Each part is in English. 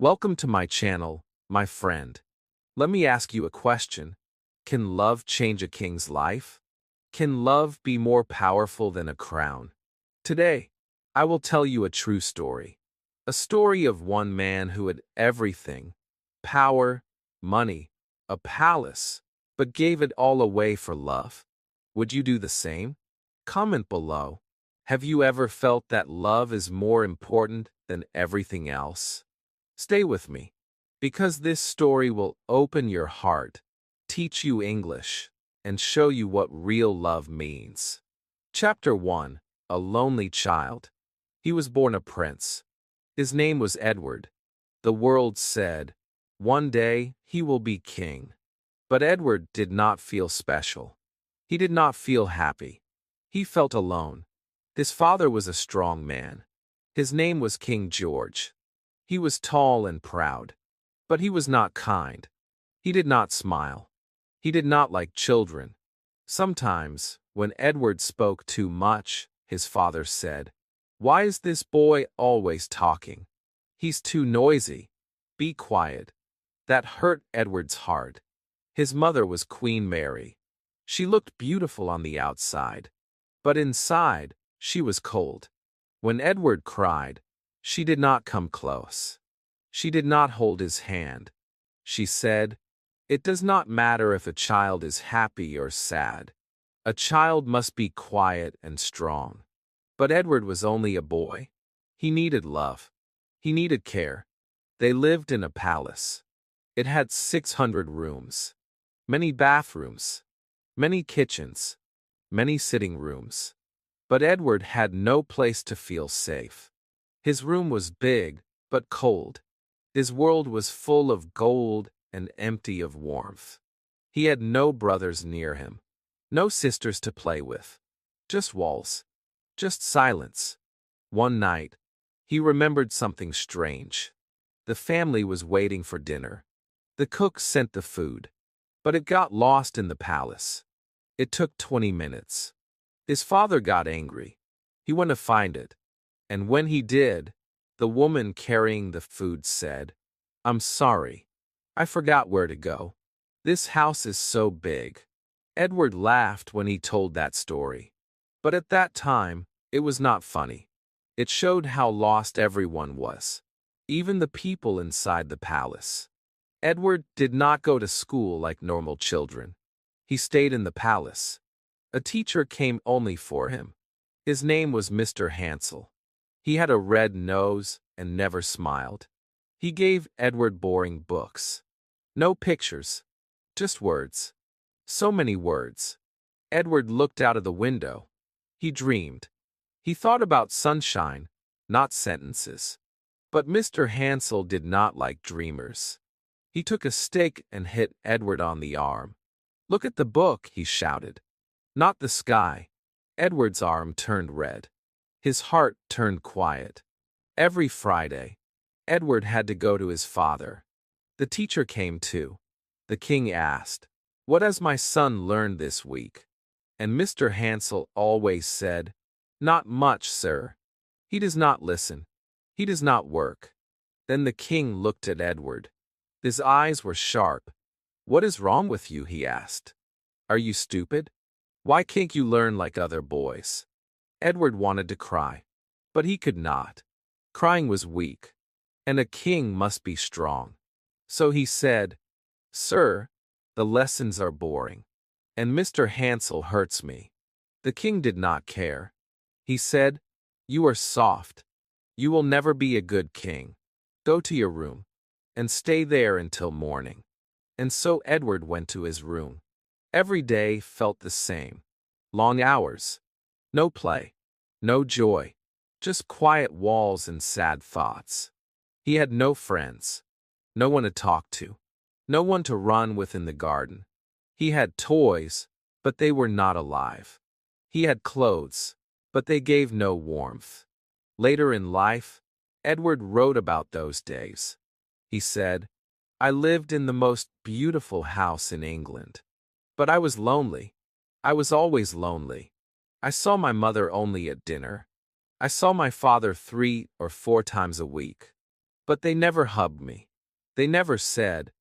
Welcome to my channel, my friend. Let me ask you a question. Can love change a king's life? Can love be more powerful than a crown? Today, I will tell you a true story. A story of one man who had everything: power, money, a palace, but gave it all away for love. Would you do the same? Comment below. Have you ever felt that love is more important than everything else? Stay with me, because this story will open your heart, teach you English, and show you what real love means. Chapter 1. A Lonely Child. He was born a prince. His name was Edward. The world said, one day he will be king. But Edward did not feel special. He did not feel happy. He felt alone. His father was a strong man. His name was King George. He was tall and proud, but he was not kind. He did not smile. He did not like children. Sometimes, when Edward spoke too much, his father said, "Why is this boy always talking? He's too noisy. Be quiet." That hurt Edward's heart. His mother was Queen Mary. She looked beautiful on the outside, but inside, she was cold. When Edward cried, she did not come close. She did not hold his hand. She said, "It does not matter if a child is happy or sad. A child must be quiet and strong." But Edward was only a boy. He needed love. He needed care. They lived in a palace. It had 600 rooms, many bathrooms, many kitchens, many sitting rooms. But Edward had no place to feel safe. His room was big, but cold. His world was full of gold and empty of warmth. He had no brothers near him, no sisters to play with. Just walls, just silence. One night, he remembered something strange. The family was waiting for dinner. The cook sent the food, but it got lost in the palace. It took 20 minutes. His father got angry. He went to find it. And when he did, the woman carrying the food said, "I'm sorry. I forgot where to go. This house is so big." Edward laughed when he told that story. But at that time, it was not funny. It showed how lost everyone was, even the people inside the palace. Edward did not go to school like normal children. He stayed in the palace. A teacher came only for him. His name was Mr. Hansel. He had a red nose and never smiled. He gave Edward boring books. No pictures, just words. So many words. Edward looked out of the window. He dreamed. He thought about sunshine, not sentences. But Mr. Hansel did not like dreamers. He took a stick and hit Edward on the arm. "Look at the book," he shouted. Not the sky. Edward's arm turned red. His heart turned quiet. Every Friday, Edward had to go to his father. The teacher came too. The king asked, "What has my son learned this week?" And Mr. Hansel always said, "Not much, sir. He does not listen. He does not work." Then the king looked at Edward. His eyes were sharp. "What is wrong with you?" he asked. "Are you stupid? Why can't you learn like other boys?" Edward wanted to cry, but he could not. Crying was weak, and a king must be strong. So he said, "Sir, the lessons are boring, and Mr. Hansel hurts me." The king did not care. He said, "You are soft. You will never be a good king. Go to your room, and stay there until morning." And so Edward went to his room. Every day felt the same. Long hours. No play. No joy. Just quiet walls and sad thoughts. He had no friends. No one to talk to. No one to run with in the garden. He had toys, but they were not alive. He had clothes, but they gave no warmth. Later in life, Edward wrote about those days. He said, "I lived in the most beautiful house in England. But I was lonely. I was always lonely. I saw my mother only at dinner. I saw my father 3 or 4 times a week. But they never hugged me. They never said,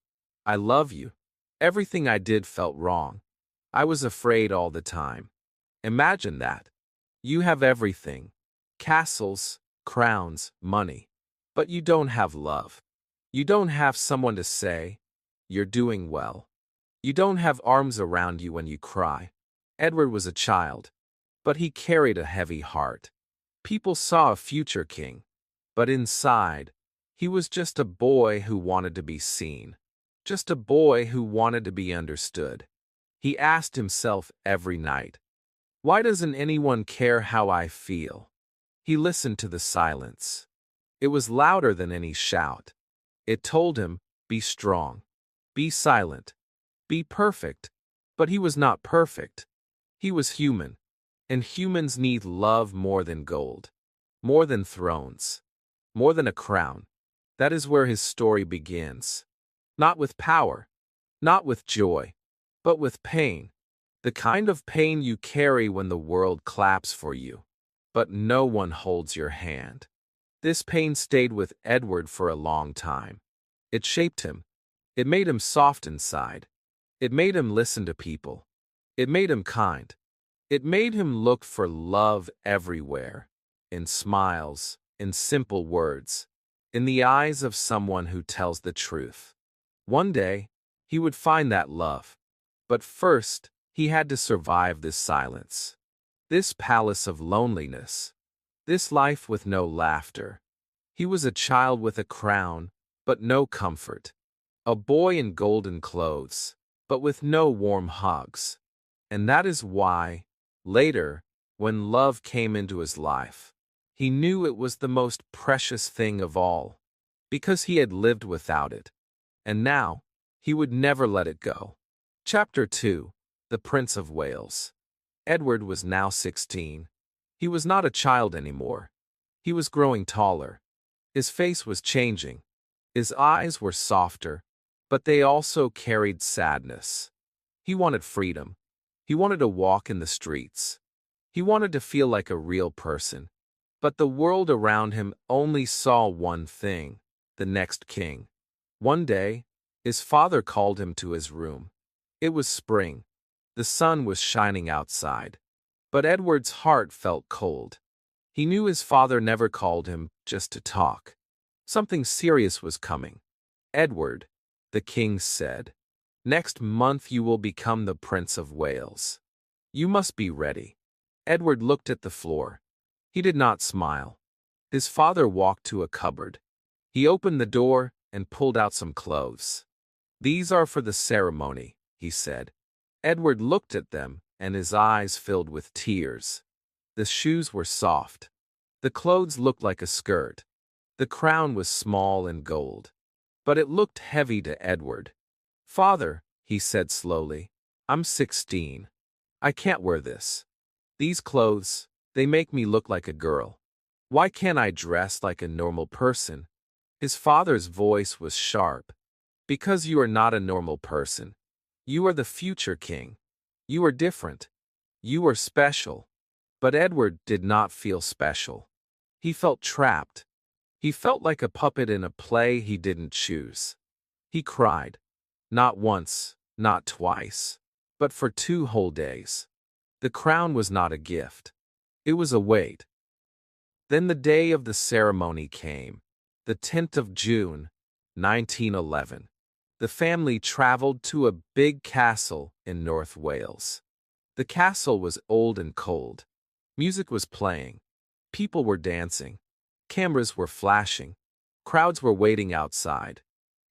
I love you. Everything I did felt wrong. I was afraid all the time. Imagine that. You have everything. Castles, crowns, money. But you don't have love. You don't have someone to say, you're doing well. You don't have arms around you when you cry. Edward was a child, but he carried a heavy heart. People saw a future king, but inside, he was just a boy who wanted to be seen. Just a boy who wanted to be understood. He asked himself every night, why doesn't anyone care how I feel? He listened to the silence. It was louder than any shout. It told him, be strong, be silent, be perfect. But he was not perfect. He was human, and humans need love more than gold, more than thrones, more than a crown. That is where his story begins. Not with power, not with joy, but with pain. The kind of pain you carry when the world claps for you, but no one holds your hand. This pain stayed with Edward for a long time. It shaped him. It made him soft inside. It made him listen to people. It made him kind. It made him look for love everywhere, in smiles, in simple words, in the eyes of someone who tells the truth. One day, he would find that love. But first, he had to survive this silence, this palace of loneliness, this life with no laughter. He was a child with a crown, but no comfort. A boy in golden clothes, but with no warm hugs. And that is why, later, when love came into his life, he knew it was the most precious thing of all, because he had lived without it. And now, he would never let it go. Chapter 2. The Prince of Wales. Edward was now 16. He was not a child anymore. He was growing taller. His face was changing. His eyes were softer, but they also carried sadness. He wanted freedom. He wanted to walk in the streets. He wanted to feel like a real person. But the world around him only saw one thing, the next king. One day, his father called him to his room. It was spring. The sun was shining outside. But Edward's heart felt cold. He knew his father never called him just to talk. Something serious was coming. Edward, the king said, next month you will become the Prince of Wales. You must be ready. Edward looked at the floor. He did not smile. His father walked to a cupboard. He opened the door and pulled out some clothes. These are for the ceremony, he said. Edward looked at them, and his eyes filled with tears. The shoes were soft. The clothes looked like a skirt. The crown was small and gold. But it looked heavy to Edward. Father, he said slowly, I'm 16. I can't wear this. These clothes, they make me look like a girl. Why can't I dress like a normal person? His father's voice was sharp. Because you are not a normal person. You are the future king. You are different. You are special. But Edward did not feel special. He felt trapped. He felt like a puppet in a play he didn't choose. He cried. Not once, not twice, but for 2 whole days. The crown was not a gift. It was a weight. Then the day of the ceremony came, the 10th of June, 1911. The family traveled to a big castle in North Wales. The castle was old and cold. Music was playing. People were dancing. Cameras were flashing. Crowds were waiting outside.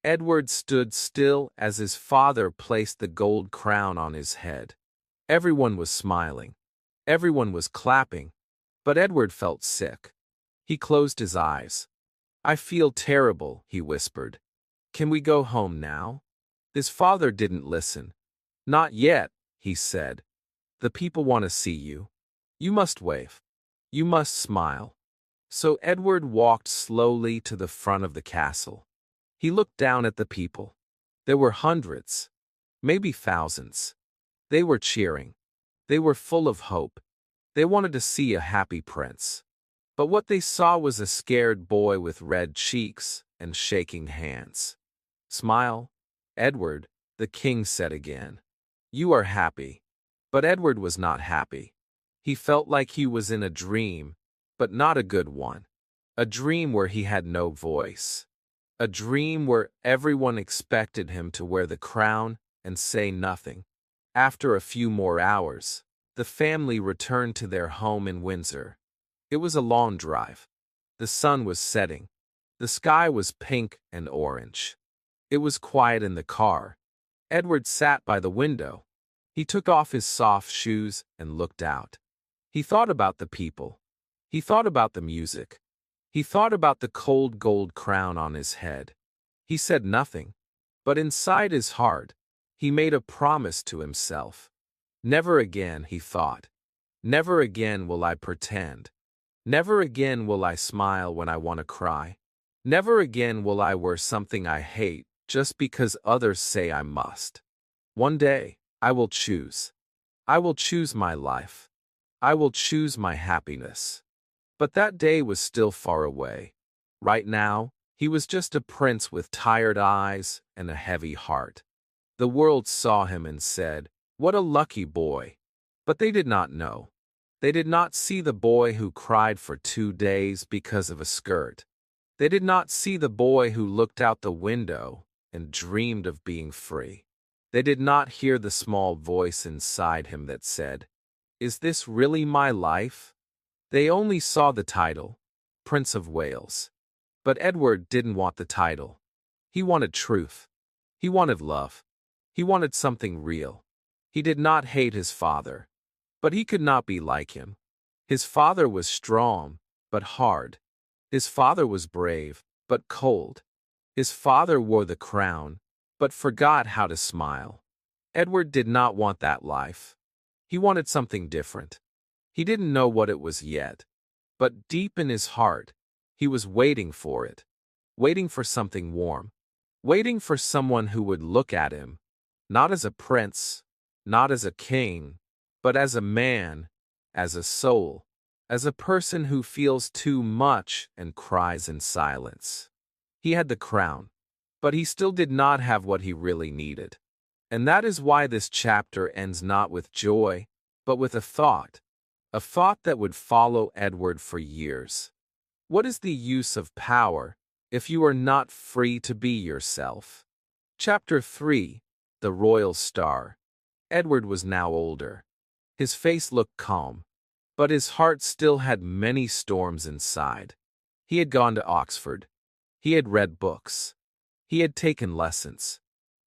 Edward stood still as his father placed the gold crown on his head. Everyone was smiling. Everyone was clapping. But Edward felt sick. He closed his eyes. I feel terrible, he whispered. Can we go home now? His father didn't listen. Not yet, he said. The people want to see you. You must wave. You must smile. So Edward walked slowly to the front of the castle. He looked down at the people. There were hundreds, maybe thousands. They were cheering. They were full of hope. They wanted to see a happy prince. But what they saw was a scared boy with red cheeks, and shaking hands. "Smile, Edward," the king said again. "You are happy." But Edward was not happy. He felt like he was in a dream, but not a good one. A dream where he had no voice. A dream where everyone expected him to wear the crown and say nothing. After a few more hours, the family returned to their home in Windsor. It was a long drive. The sun was setting. The sky was pink and orange. It was quiet in the car. Edward sat by the window. He took off his soft shoes and looked out. He thought about the people. He thought about the music. He thought about the cold gold crown on his head. He said nothing, but inside his heart, he made a promise to himself. Never again, he thought. Never again will I pretend. Never again will I smile when I want to cry. Never again will I wear something I hate just because others say I must. One day, I will choose. I will choose my life. I will choose my happiness. But that day was still far away. Right now, he was just a prince with tired eyes and a heavy heart. The world saw him and said, "What a lucky boy." But they did not know. They did not see the boy who cried for 2 days because of a skirt. They did not see the boy who looked out the window and dreamed of being free. They did not hear the small voice inside him that said, "Is this really my life?" They only saw the title, Prince of Wales. But Edward didn't want the title. He wanted truth. He wanted love. He wanted something real. He did not hate his father, but he could not be like him. His father was strong, but hard. His father was brave, but cold. His father wore the crown, but forgot how to smile. Edward did not want that life. He wanted something different. He didn't know what it was yet, but deep in his heart, he was waiting for it, waiting for something warm, waiting for someone who would look at him, not as a prince, not as a king, but as a man, as a soul, as a person who feels too much and cries in silence. He had the crown, but he still did not have what he really needed. And that is why this chapter ends not with joy, but with a thought that would follow Edward for years. What is the use of power if you are not free to be yourself? Chapter 3, The Royal Star. Edward was now older. His face looked calm, but his heart still had many storms inside. He had gone to Oxford. He had read books. He had taken lessons.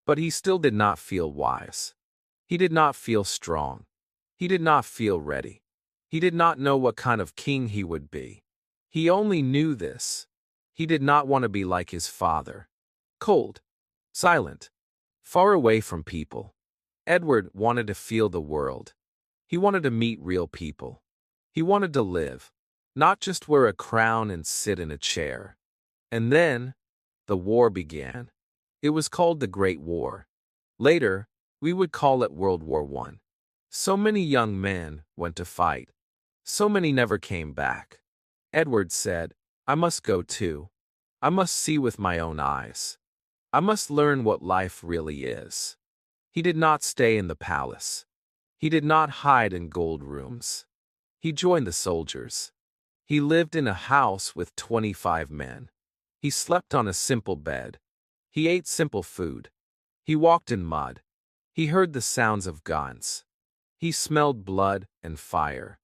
But he still did not feel wise. He did not feel strong. He did not feel ready. He did not know what kind of king he would be. He only knew this. He did not want to be like his father. Cold, silent, far away from people. Edward wanted to feel the world. He wanted to meet real people. He wanted to live, not just wear a crown and sit in a chair. And then, the war began. It was called the Great War. Later, we would call it World War I. So many young men went to fight. So many never came back. Edward said, "I must go too. I must see with my own eyes. I must learn what life really is." He did not stay in the palace. He did not hide in gold rooms. He joined the soldiers. He lived in a house with 25 men. He slept on a simple bed. He ate simple food. He walked in mud. He heard the sounds of guns. He smelled blood and fire.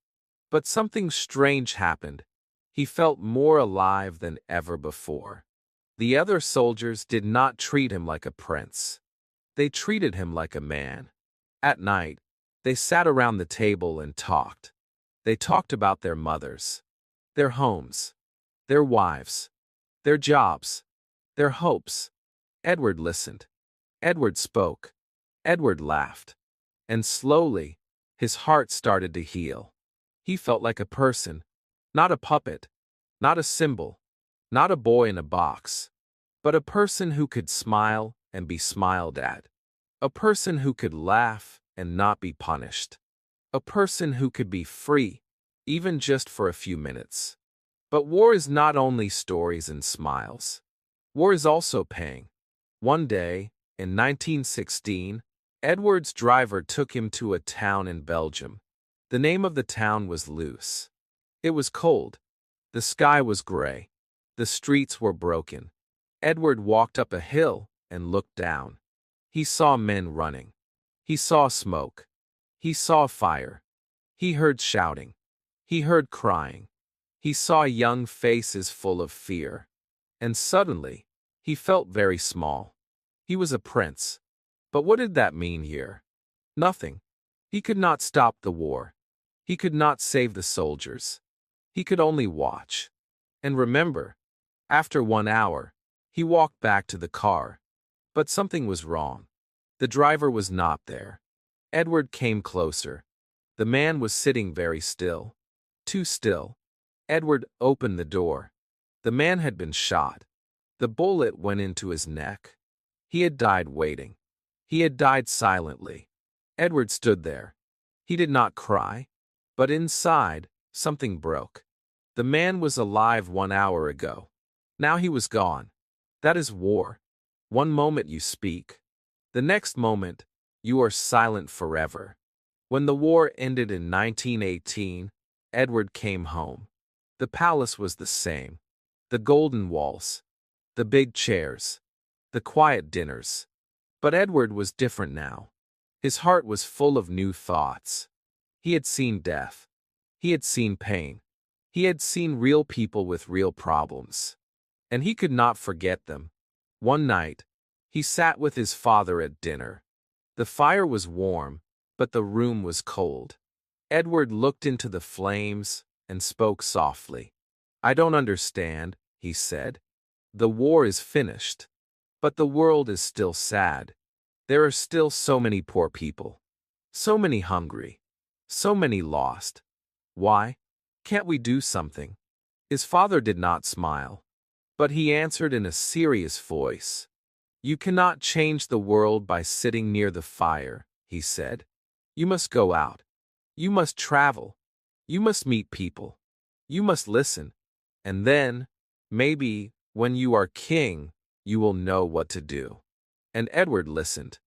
But something strange happened. He felt more alive than ever before. The other soldiers did not treat him like a prince. They treated him like a man. At night, they sat around the table and talked. They talked about their mothers, their homes, their wives, their jobs, their hopes. Edward listened. Edward spoke. Edward laughed. And slowly, his heart started to heal. He felt like a person, not a puppet, not a symbol, not a boy in a box, but a person who could smile and be smiled at, a person who could laugh and not be punished, a person who could be free, even just for a few minutes. But war is not only stories and smiles. War is also paying. One day, in 1916, Edward's driver took him to a town in Belgium. The name of the town was Loos. It was cold. The sky was gray. The streets were broken. Edward walked up a hill and looked down. He saw men running. He saw smoke. He saw fire. He heard shouting. He heard crying. He saw young faces full of fear. And suddenly, he felt very small. He was a prince. But what did that mean here? Nothing. He could not stop the war. He could not save the soldiers. He could only watch. And remember, after 1 hour, he walked back to the car. But something was wrong. The driver was not there. Edward came closer. The man was sitting very still. Too still. Edward opened the door. The man had been shot. The bullet went into his neck. He had died waiting. He had died silently. Edward stood there. He did not cry. But inside, something broke. The man was alive 1 hour ago. Now he was gone. That is war. One moment you speak. The next moment, you are silent forever. When the war ended in 1918, Edward came home. The palace was the same. The golden walls. The big chairs. The quiet dinners. But Edward was different now. His heart was full of new thoughts. He had seen death. He had seen pain. He had seen real people with real problems. And he could not forget them. One night, he sat with his father at dinner. The fire was warm, but the room was cold. Edward looked into the flames and spoke softly. "I don't understand," he said. "The war is finished. But the world is still sad. There are still so many poor people. So many hungry. So many lost. Why? Can't we do something?" His father did not smile. But he answered in a serious voice. "You cannot change the world by sitting near the fire," he said. "You must go out. You must travel. You must meet people. You must listen. And then, maybe, when you are king, you will know what to do." And Edward listened.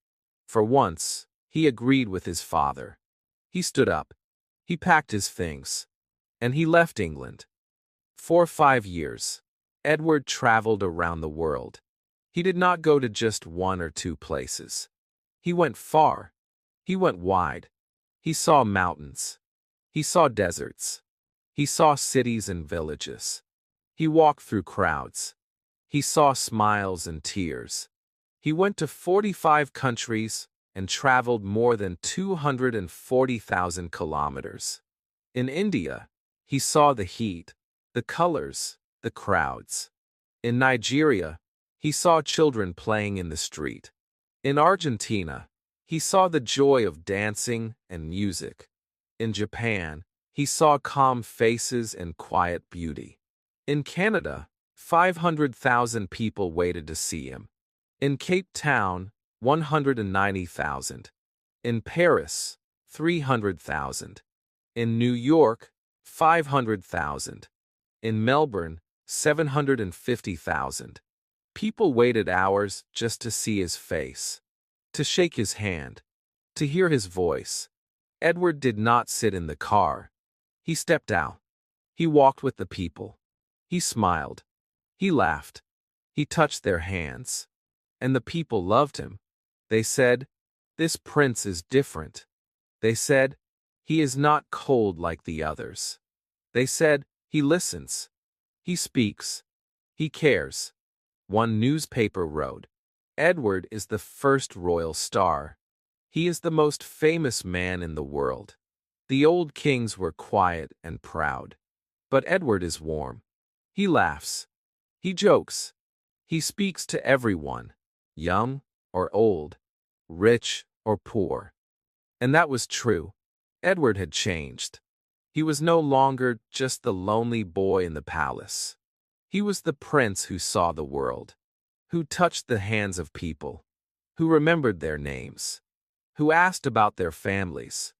For once, he agreed with his father. He stood up. He packed his things. And he left England. For 5 years, Edward traveled around the world. He did not go to just 1 or 2 places. He went far. He went wide. He saw mountains. He saw deserts. He saw cities and villages. He walked through crowds. He saw smiles and tears. He went to 45 countries and traveled more than 240,000 kilometers. In India, he saw the heat, the colors, the crowds. In Nigeria, he saw children playing in the street. In Argentina, he saw the joy of dancing and music. In Japan, he saw calm faces and quiet beauty. In Canada, 500,000 people waited to see him. In Cape Town, 190,000. In Paris, 300,000. In New York, 500,000. In Melbourne, 750,000. People waited hours just to see his face, to shake his hand, to hear his voice. Edward did not sit in the car. He stepped out. He walked with the people. He smiled. He laughed. He touched their hands. And the people loved him. They said, "This prince is different." They said, "He is not cold like the others." They said, "He listens. He speaks. He cares." One newspaper wrote, "Edward is the first royal star. He is the most famous man in the world." The old kings were quiet and proud. But Edward is warm. He laughs. He jokes. He speaks to everyone, young or old, rich or poor. And that was true. Edward had changed. He was no longer just the lonely boy in the palace. He was the prince who saw the world, who touched the hands of people, who remembered their names, who asked about their families.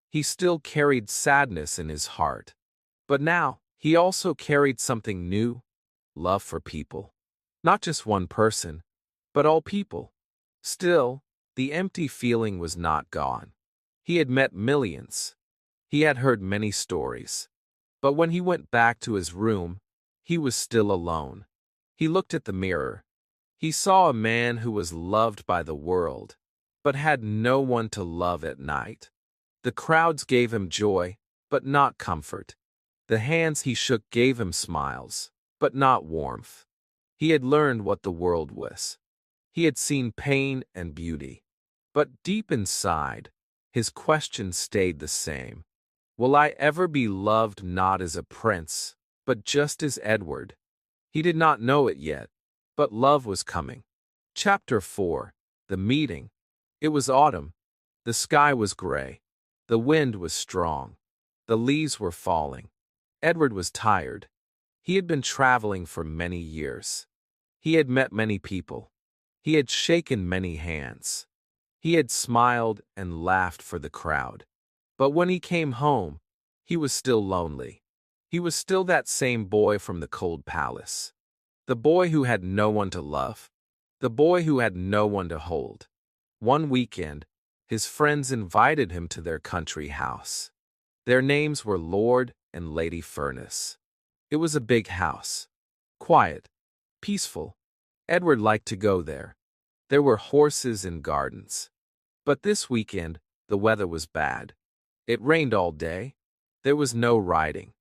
He still carried sadness in his heart. But now, he also carried something new: love for people. Not just one person, but all people. Still, the empty feeling was not gone. He had met millions. He had heard many stories. But when he went back to his room, he was still alone. He looked at the mirror. He saw a man who was loved by the world, but had no one to love at night. The crowds gave him joy, but not comfort. The hands he shook gave him smiles, but not warmth. He had learned what the world was. He had seen pain and beauty. But deep inside, his question stayed the same. Will I ever be loved not as a prince, but just as Edward? He did not know it yet, but love was coming. Chapter 4. The Meeting. It was autumn. The sky was gray. The wind was strong. The leaves were falling. Edward was tired. He had been traveling for many years. He had met many people. He had shaken many hands. He had smiled and laughed for the crowd. But when he came home, he was still lonely. He was still that same boy from the cold palace. The boy who had no one to love. The boy who had no one to hold. One weekend, his friends invited him to their country house. Their names were Lord and Lady Furness. It was a big house. Quiet. Peaceful. Edward liked to go there. There were horses and gardens. But this weekend, the weather was bad. It rained all day. There was no riding.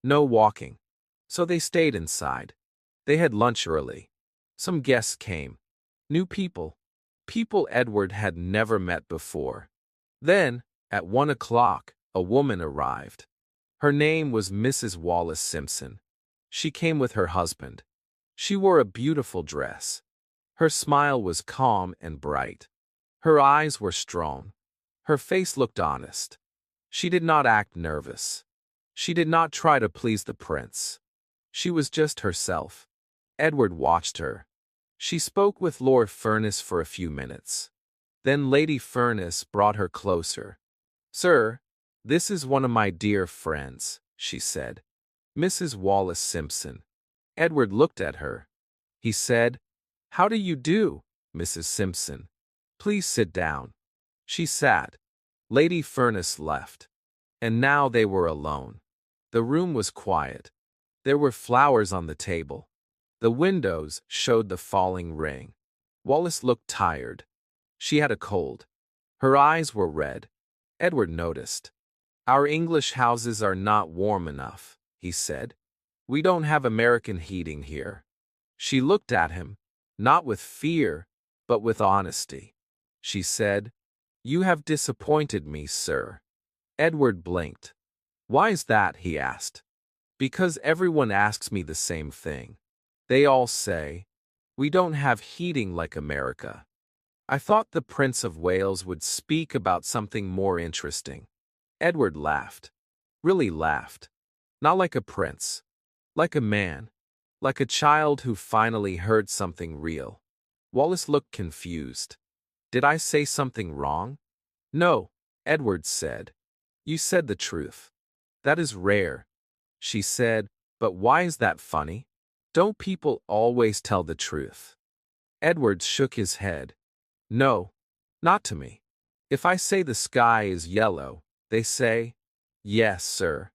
No walking. So they stayed inside. They had lunch early. Some guests came. New people. People Edward had never met before. Then, at 1 o'clock, a woman arrived. Her name was Mrs. Wallace Simpson. She came with her husband. She wore a beautiful dress. Her smile was calm and bright. Her eyes were strong. Her face looked honest. She did not act nervous. She did not try to please the prince. She was just herself. Edward watched her. She spoke with Lord Furness for a few minutes. Then Lady Furness brought her closer. "Sir, this is one of my dear friends," she said. "Mrs. Wallace Simpson." Edward looked at her. He said, "How do you do, Mrs. Simpson? Please sit down." She sat. Lady Furness left. And now they were alone. The room was quiet. There were flowers on the table. The windows showed the falling rain. Wallace looked tired. She had a cold. Her eyes were red. Edward noticed. "Our English houses are not warm enough," he said. "We don't have American heating here." She looked at him, not with fear, but with honesty. She said, "You have disappointed me, sir." Edward blinked. "Why is that?" he asked. "Because everyone asks me the same thing. They all say, 'We don't have heating like America.'" I thought the Prince of Wales would speak about something more interesting. Edward laughed. Really laughed. Not like a prince. Like a man. Like a child who finally heard something real. Wallace looked confused. "Did I say something wrong?" "No," Edward said. "You said the truth. That is rare." She said, "But why is that funny? Don't people always tell the truth?" Edward shook his head. "No, not to me. If I say the sky is yellow, they say, 'Yes, sir.'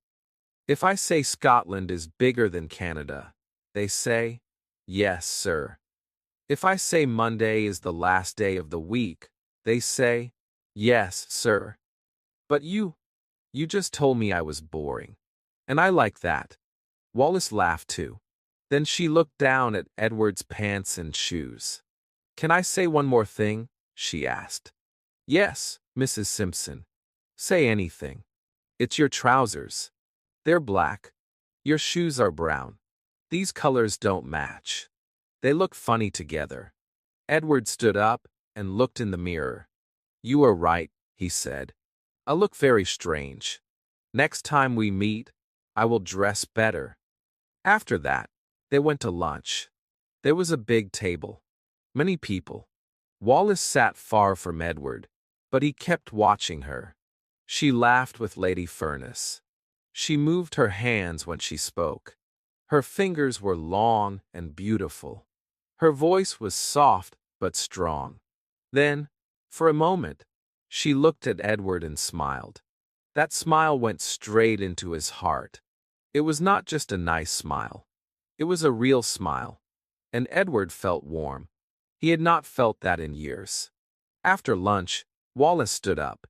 If I say Scotland is bigger than Canada, they say, 'Yes, sir.' If I say Monday is the last day of the week, they say, 'Yes, sir.' But you just told me I was boring. And I like that." Wallace laughed too. Then she looked down at Edward's pants and shoes. "Can I say one more thing?" she asked. "Yes, Mrs. Simpson. Say anything. It's your trousers. They're black. Your shoes are brown. These colors don't match. They look funny together." Edward stood up and looked in the mirror. "You are right," he said. "I look very strange. Next time we meet, I will dress better." After that, they went to lunch. There was a big table. Many people. Wallace sat far from Edward, but he kept watching her. She laughed with Lady Furness. She moved her hands when she spoke. Her fingers were long and beautiful. Her voice was soft but strong. Then, for a moment, she looked at Edward and smiled. That smile went straight into his heart. It was not just a nice smile. It was a real smile. And Edward felt warm. He had not felt that in years. After lunch, Wallace stood up.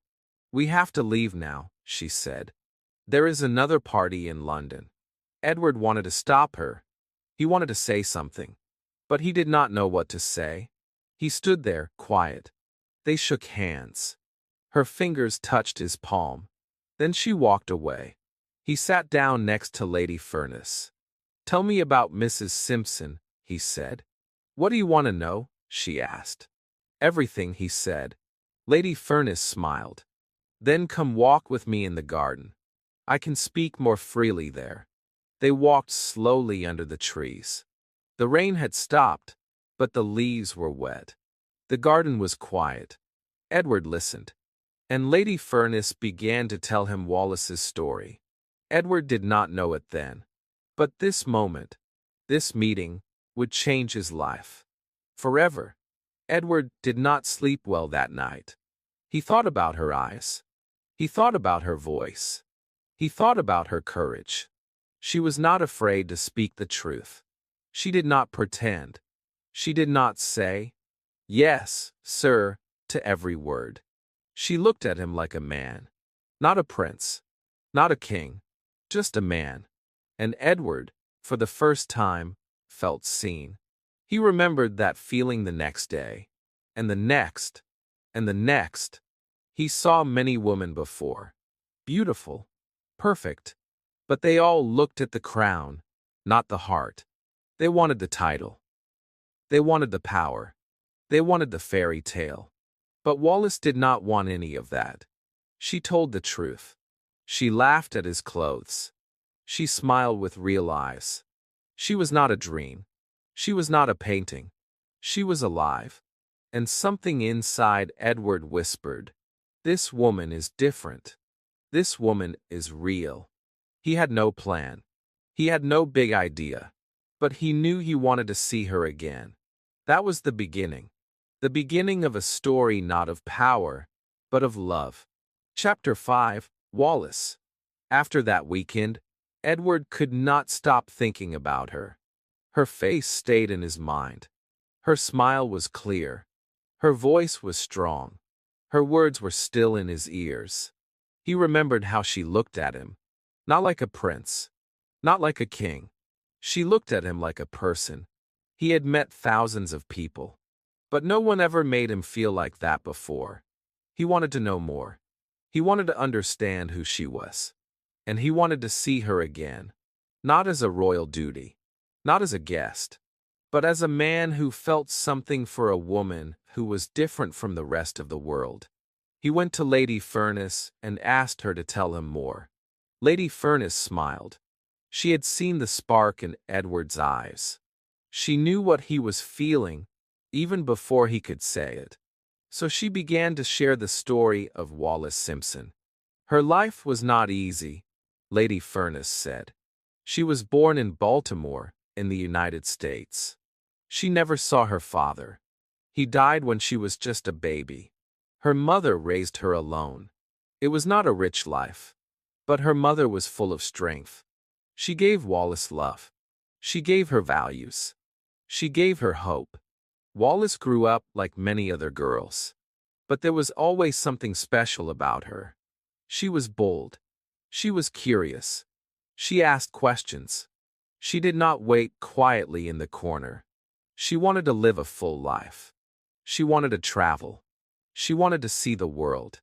"We have to leave now," she said. "There is another party in London." Edward wanted to stop her. He wanted to say something. But he did not know what to say. He stood there, quiet. They shook hands. Her fingers touched his palm. Then she walked away. He sat down next to Lady Furness. "Tell me about Mrs. Simpson," he said. "What do you want to know?" she asked. "Everything," he said. Lady Furness smiled. "Then come walk with me in the garden. I can speak more freely there." They walked slowly under the trees. The rain had stopped, but the leaves were wet. The garden was quiet. Edward listened. And Lady Furness began to tell him Wallace's story. Edward did not know it then. But this moment, this meeting, would change his life. Forever. Edward did not sleep well that night. He thought about her eyes. He thought about her voice. He thought about her courage. She was not afraid to speak the truth. She did not pretend. She did not say, "Yes, sir," to every word. She looked at him like a man. Not a prince. Not a king. Just a man. And Edward, for the first time, felt seen. He remembered that feeling the next day. And the next. And the next. He saw many women before. Beautiful. Perfect. But they all looked at the crown, not the heart. They wanted the title. They wanted the power. They wanted the fairy tale. But Wallace did not want any of that. She told the truth. She laughed at his clothes. She smiled with real eyes. She was not a dream. She was not a painting. She was alive. And something inside Edward whispered, "This woman is different. This woman is real." He had no plan. He had no big idea. But he knew he wanted to see her again. That was the beginning. The beginning of a story not of power, but of love. Chapter 5, Wallace. After that weekend, Edward could not stop thinking about her. Her face stayed in his mind. Her smile was clear. Her voice was strong. Her words were still in his ears. He remembered how she looked at him. Not like a prince. Not like a king. She looked at him like a person. He had met thousands of people. But no one ever made him feel like that before. He wanted to know more. He wanted to understand who she was. And he wanted to see her again. Not as a royal duty. Not as a guest. But as a man who felt something for a woman who was different from the rest of the world. He went to Lady Furness and asked her to tell him more. Lady Furness smiled. She had seen the spark in Edward's eyes. She knew what he was feeling, even before he could say it. So she began to share the story of Wallace Simpson. Her life was not easy, Lady Furness said. She was born in Baltimore, in the United States. She never saw her father. He died when she was just a baby. Her mother raised her alone. It was not a rich life. But her mother was full of strength. She gave Wallace love. She gave her values. She gave her hope. Wallace grew up like many other girls. But there was always something special about her. She was bold. She was curious. She asked questions. She did not wait quietly in the corner. She wanted to live a full life. She wanted to travel. She wanted to see the world.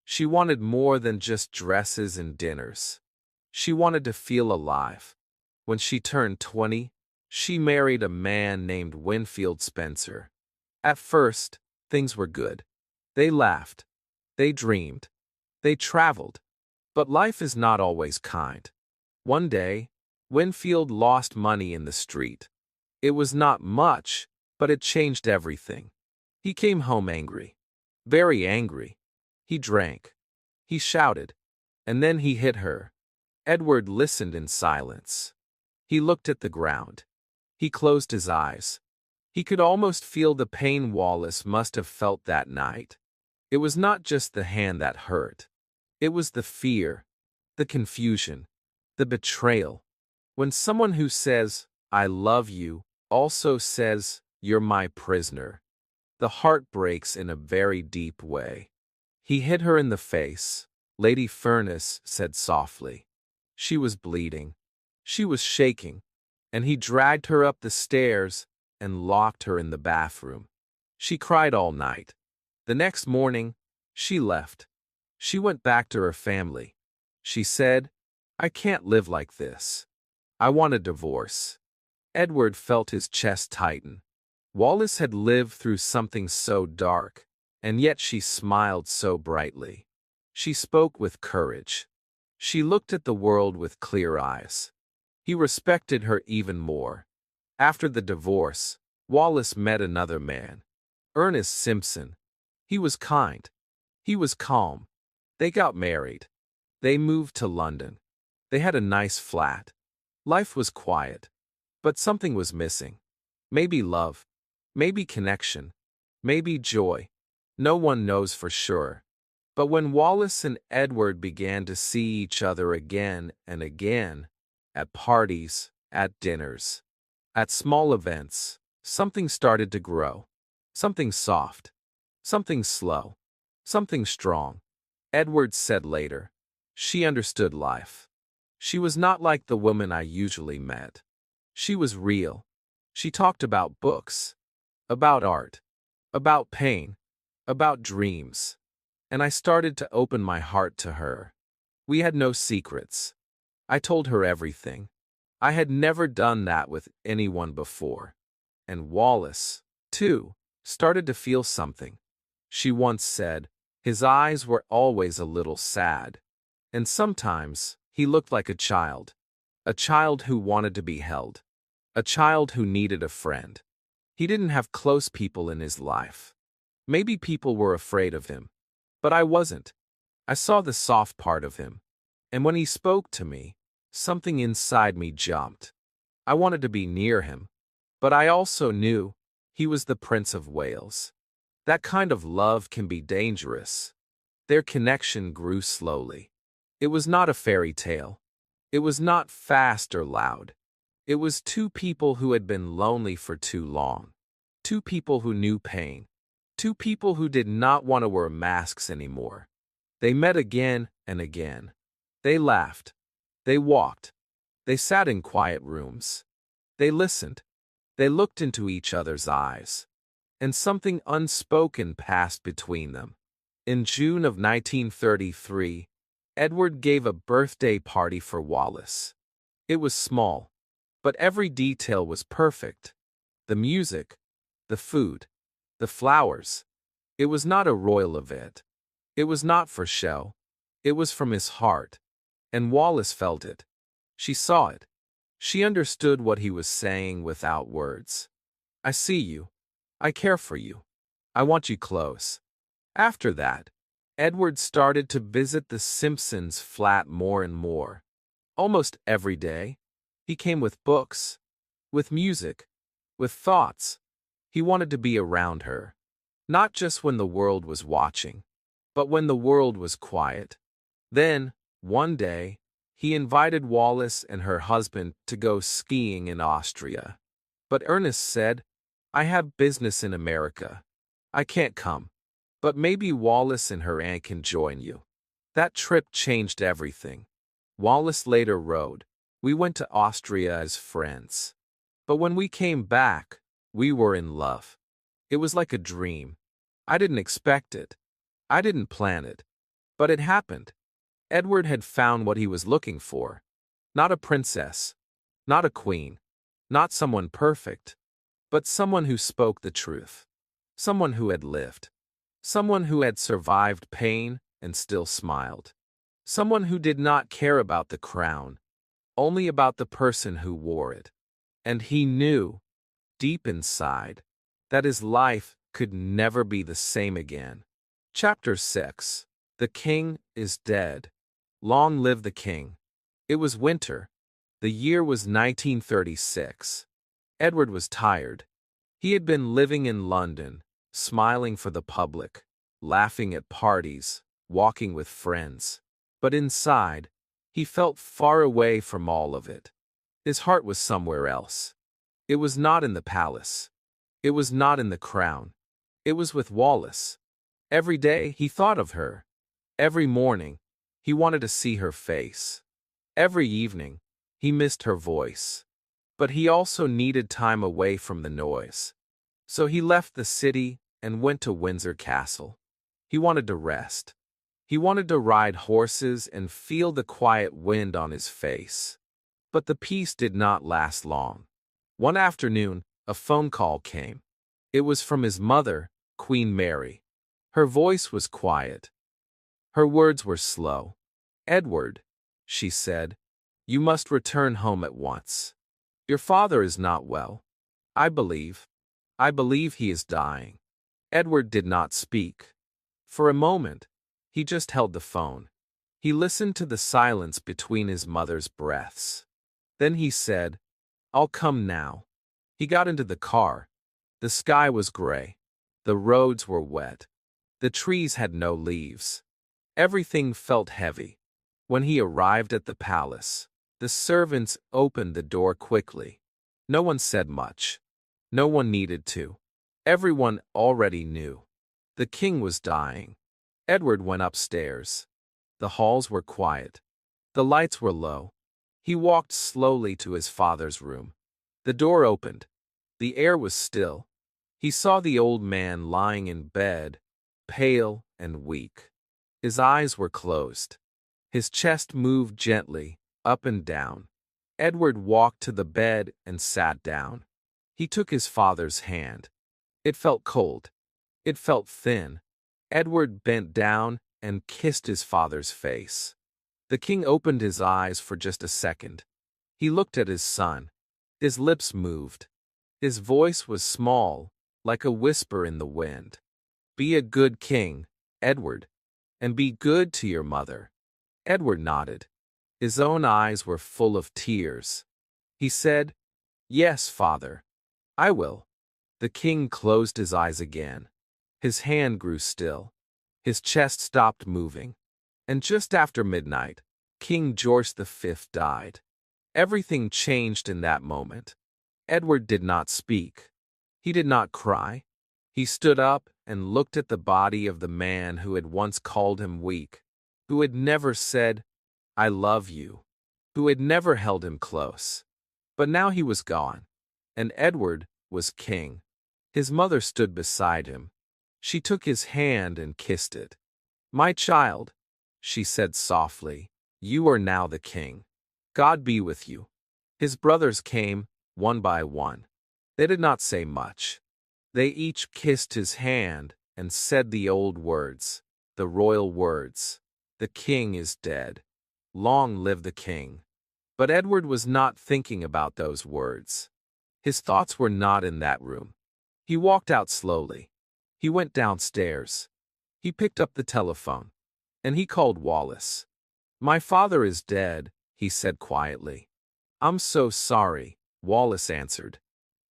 She wanted more than just dresses and dinners. She wanted to feel alive. When she turned 20, she married a man named Winfield Spencer. At first, things were good. They laughed. They dreamed. They traveled. But life is not always kind. One day, Winfield lost money in the street. It was not much, but it changed everything. He came home angry. Very angry. He drank. He shouted. And then he hit her. Edward listened in silence. He looked at the ground. He closed his eyes. He could almost feel the pain Wallace must have felt that night. It was not just the hand that hurt. It was the fear, the confusion, the betrayal. When someone who says, "I love you," also says, "You're my prisoner," the heart breaks in a very deep way. He hit her in the face, Lady Furness said softly. She was bleeding. She was shaking, and he dragged her up the stairs and locked her in the bathroom. She cried all night. The next morning, she left. She went back to her family. She said, "I can't live like this. I want a divorce." Edward felt his chest tighten. Wallace had lived through something so dark, and yet she smiled so brightly. She spoke with courage. She looked at the world with clear eyes. He respected her even more. After the divorce, Wallace met another man, Ernest Simpson. He was kind. He was calm. They got married. They moved to London. They had a nice flat. Life was quiet. But something was missing. Maybe love. Maybe connection. Maybe joy. No one knows for sure. But when Wallace and Edward began to see each other again and again, at parties, at dinners, at small events, something started to grow. Something soft. Something slow. Something strong. Edward said later, "She understood life. She was not like the woman I usually met. She was real. She talked about books, about art, about pain, about dreams. And I started to open my heart to her. We had no secrets. I told her everything. I had never done that with anyone before. And Wallace, too, started to feel something." She once said, "His eyes were always a little sad. And sometimes he looked like a child who wanted to be held, a child who needed a friend." He didn't have close people in his life. Maybe people were afraid of him. But I wasn't. I saw the soft part of him. And when he spoke to me, something inside me jumped. I wanted to be near him. But I also knew he was the Prince of Wales. That kind of love can be dangerous. Their connection grew slowly. It was not a fairy tale. It was not fast or loud. It was two people who had been lonely for too long. Two people who knew pain. Two people who did not want to wear masks anymore. They met again and again. They laughed. They walked. They sat in quiet rooms. They listened. They looked into each other's eyes. And something unspoken passed between them. In June of 1933, Edward gave a birthday party for Wallace. It was small, but every detail was perfect. The music, the food, the flowers. It was not a royal event. It was not for show. It was from his heart. And Wallace felt it. She saw it. She understood what he was saying without words. "I see you. I care for you. I want you close." After that, Edward started to visit the Simpsons' flat more and more. Almost every day, he came with books, with music, with thoughts. He wanted to be around her. Not just when the world was watching, but when the world was quiet. Then, one day, he invited Wallace and her husband to go skiing in Austria. But Ernest said, "I have business in America. I can't come. But maybe Wallace and her aunt can join you." That trip changed everything. Wallace later wrote, "We went to Austria as friends. But when we came back, we were in love. It was like a dream. I didn't expect it. I didn't plan it. But it happened." Edward had found what he was looking for. Not a princess. Not a queen. Not someone perfect. But someone who spoke the truth. Someone who had lived. Someone who had survived pain and still smiled. Someone who did not care about the crown, only about the person who wore it. And he knew, deep inside, that his life could never be the same again. Chapter 6. The King is Dead. Long live the King. It was winter. The year was 1936. Edward was tired. He had been living in London, smiling for the public, laughing at parties, walking with friends. But inside, he felt far away from all of it. His heart was somewhere else. It was not in the palace. It was not in the crown. It was with Wallace. Every day he thought of her. Every morning, he wanted to see her face. Every evening, he missed her voice. But he also needed time away from the noise. So he left the city and went to Windsor Castle. He wanted to rest. He wanted to ride horses and feel the quiet wind on his face. But the peace did not last long. One afternoon, a phone call came. It was from his mother, Queen Mary. Her voice was quiet. Her words were slow. "Edward," she said, "you must return home at once. Your father is not well. I believe he is dying." Edward did not speak. For a moment, he just held the phone. He listened to the silence between his mother's breaths. Then he said, "I'll come now." He got into the car. The sky was gray. The roads were wet. The trees had no leaves. Everything felt heavy. When he arrived at the palace, the servants opened the door quickly. No one said much. No one needed to. Everyone already knew. The king was dying. Edward went upstairs. The halls were quiet. The lights were low. He walked slowly to his father's room. The door opened. The air was still. He saw the old man lying in bed, pale and weak. His eyes were closed. His chest moved gently, up and down. Edward walked to the bed and sat down. He took his father's hand. It felt cold. It felt thin. Edward bent down and kissed his father's face. The king opened his eyes for just a second. He looked at his son. His lips moved. His voice was small, like a whisper in the wind. "Be a good king, Edward, and be good to your mother." Edward nodded. His own eyes were full of tears. He said, "Yes, father, I will." The king closed his eyes again. His hand grew still. His chest stopped moving. And just after midnight, King George V died. Everything changed in that moment. Edward did not speak. He did not cry. He stood up and looked at the body of the man who had once called him weak, who had never said, "I love you," who had never held him close. But now he was gone, and Edward was king. His mother stood beside him. She took his hand and kissed it. "My child," she said softly, "you are now the king. God be with you." His brothers came, one by one. They did not say much. They each kissed his hand and said the old words, the royal words. "The king is dead. Long live the king." But Edward was not thinking about those words. His thoughts were not in that room. He walked out slowly. He went downstairs. He picked up the telephone, and he called Wallace. "My father is dead," he said quietly. "I'm so sorry," Wallace answered.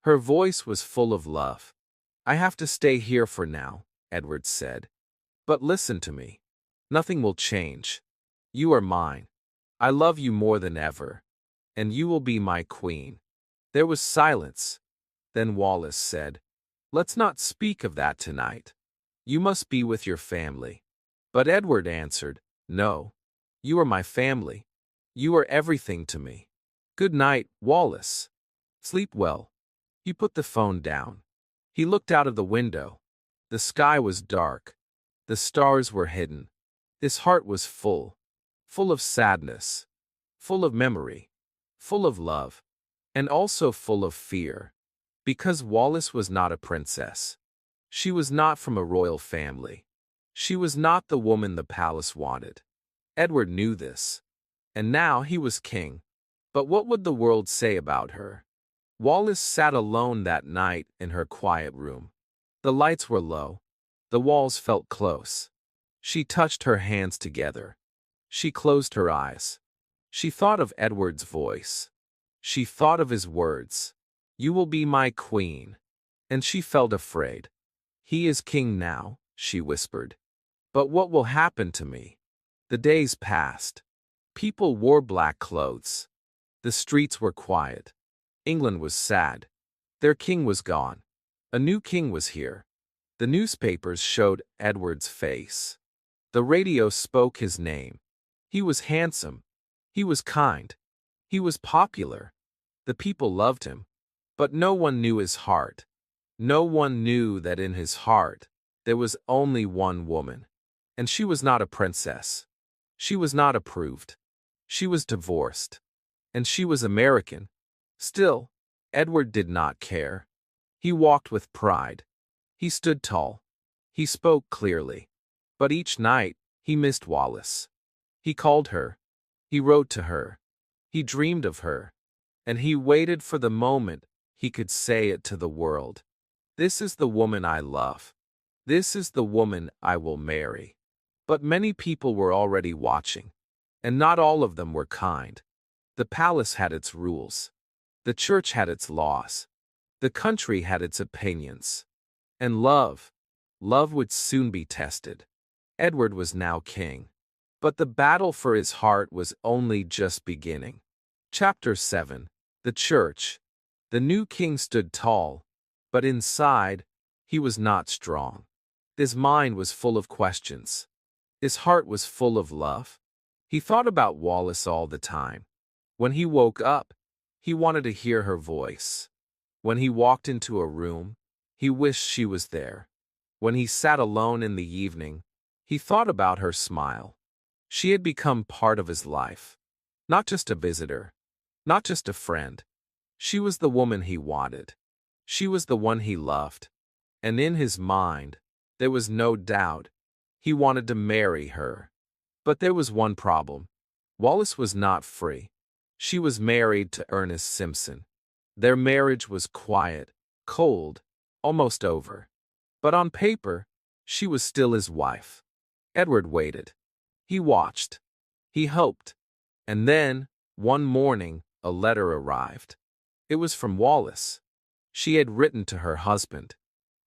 Her voice was full of love. "I have to stay here for now," Edward said. "But listen to me. Nothing will change. You are mine. I love you more than ever, and you will be my queen." There was silence. Then Wallace said, "Let's not speak of that tonight. You must be with your family." But Edward answered, "No. You are my family. You are everything to me. Good night, Wallace. Sleep well." He put the phone down. He looked out of the window. The sky was dark. The stars were hidden. His heart was full of sadness, full of memory, full of love, and also full of fear. Because Wallace was not a princess. She was not from a royal family. She was not the woman the palace wanted. Edward knew this. And now he was king. But what would the world say about her? Wallace sat alone that night in her quiet room. The lights were low. The walls felt close. She touched her hands together. She closed her eyes. She thought of Edward's voice. She thought of his words. "You will be my queen. and she felt afraid. "He is king now," she whispered. "But what will happen to me?" The days passed. People wore black clothes. The streets were quiet. England was sad. Their king was gone. A new king was here. The newspapers showed Edward's face. The radio spoke his name. He was handsome. He was kind. He was popular. The people loved him. But no one knew his heart. No one knew that in his heart there was only one woman. And she was not a princess. She was not approved. She was divorced. And she was American. Still, Edward did not care. He walked with pride. He stood tall. He spoke clearly. But each night, he missed Wallace. He called her. He wrote to her. He dreamed of her. And he waited for the moment he could say it to the world. "This is the woman I love. This is the woman I will marry." But many people were already watching. And not all of them were kind. The palace had its rules. The church had its laws. The country had its opinions. And love would soon be tested. Edward was now king. But the battle for his heart was only just beginning. Chapter 7. The Church. The new king stood tall, but inside, he was not strong. His mind was full of questions. His heart was full of love. He thought about Wallace all the time. When he woke up, he wanted to hear her voice. When he walked into a room, he wished she was there. When he sat alone in the evening, he thought about her smile. She had become part of his life. Not just a visitor. Not just a friend. She was the woman he wanted. She was the one he loved. And in his mind, there was no doubt. He wanted to marry her. But there was one problem. Wallace was not free. She was married to Ernest Simpson. Their marriage was quiet, cold, almost over. But on paper, she was still his wife. Edward waited. He watched. He hoped. And then, one morning, a letter arrived. It was from Wallace. She had written to her husband.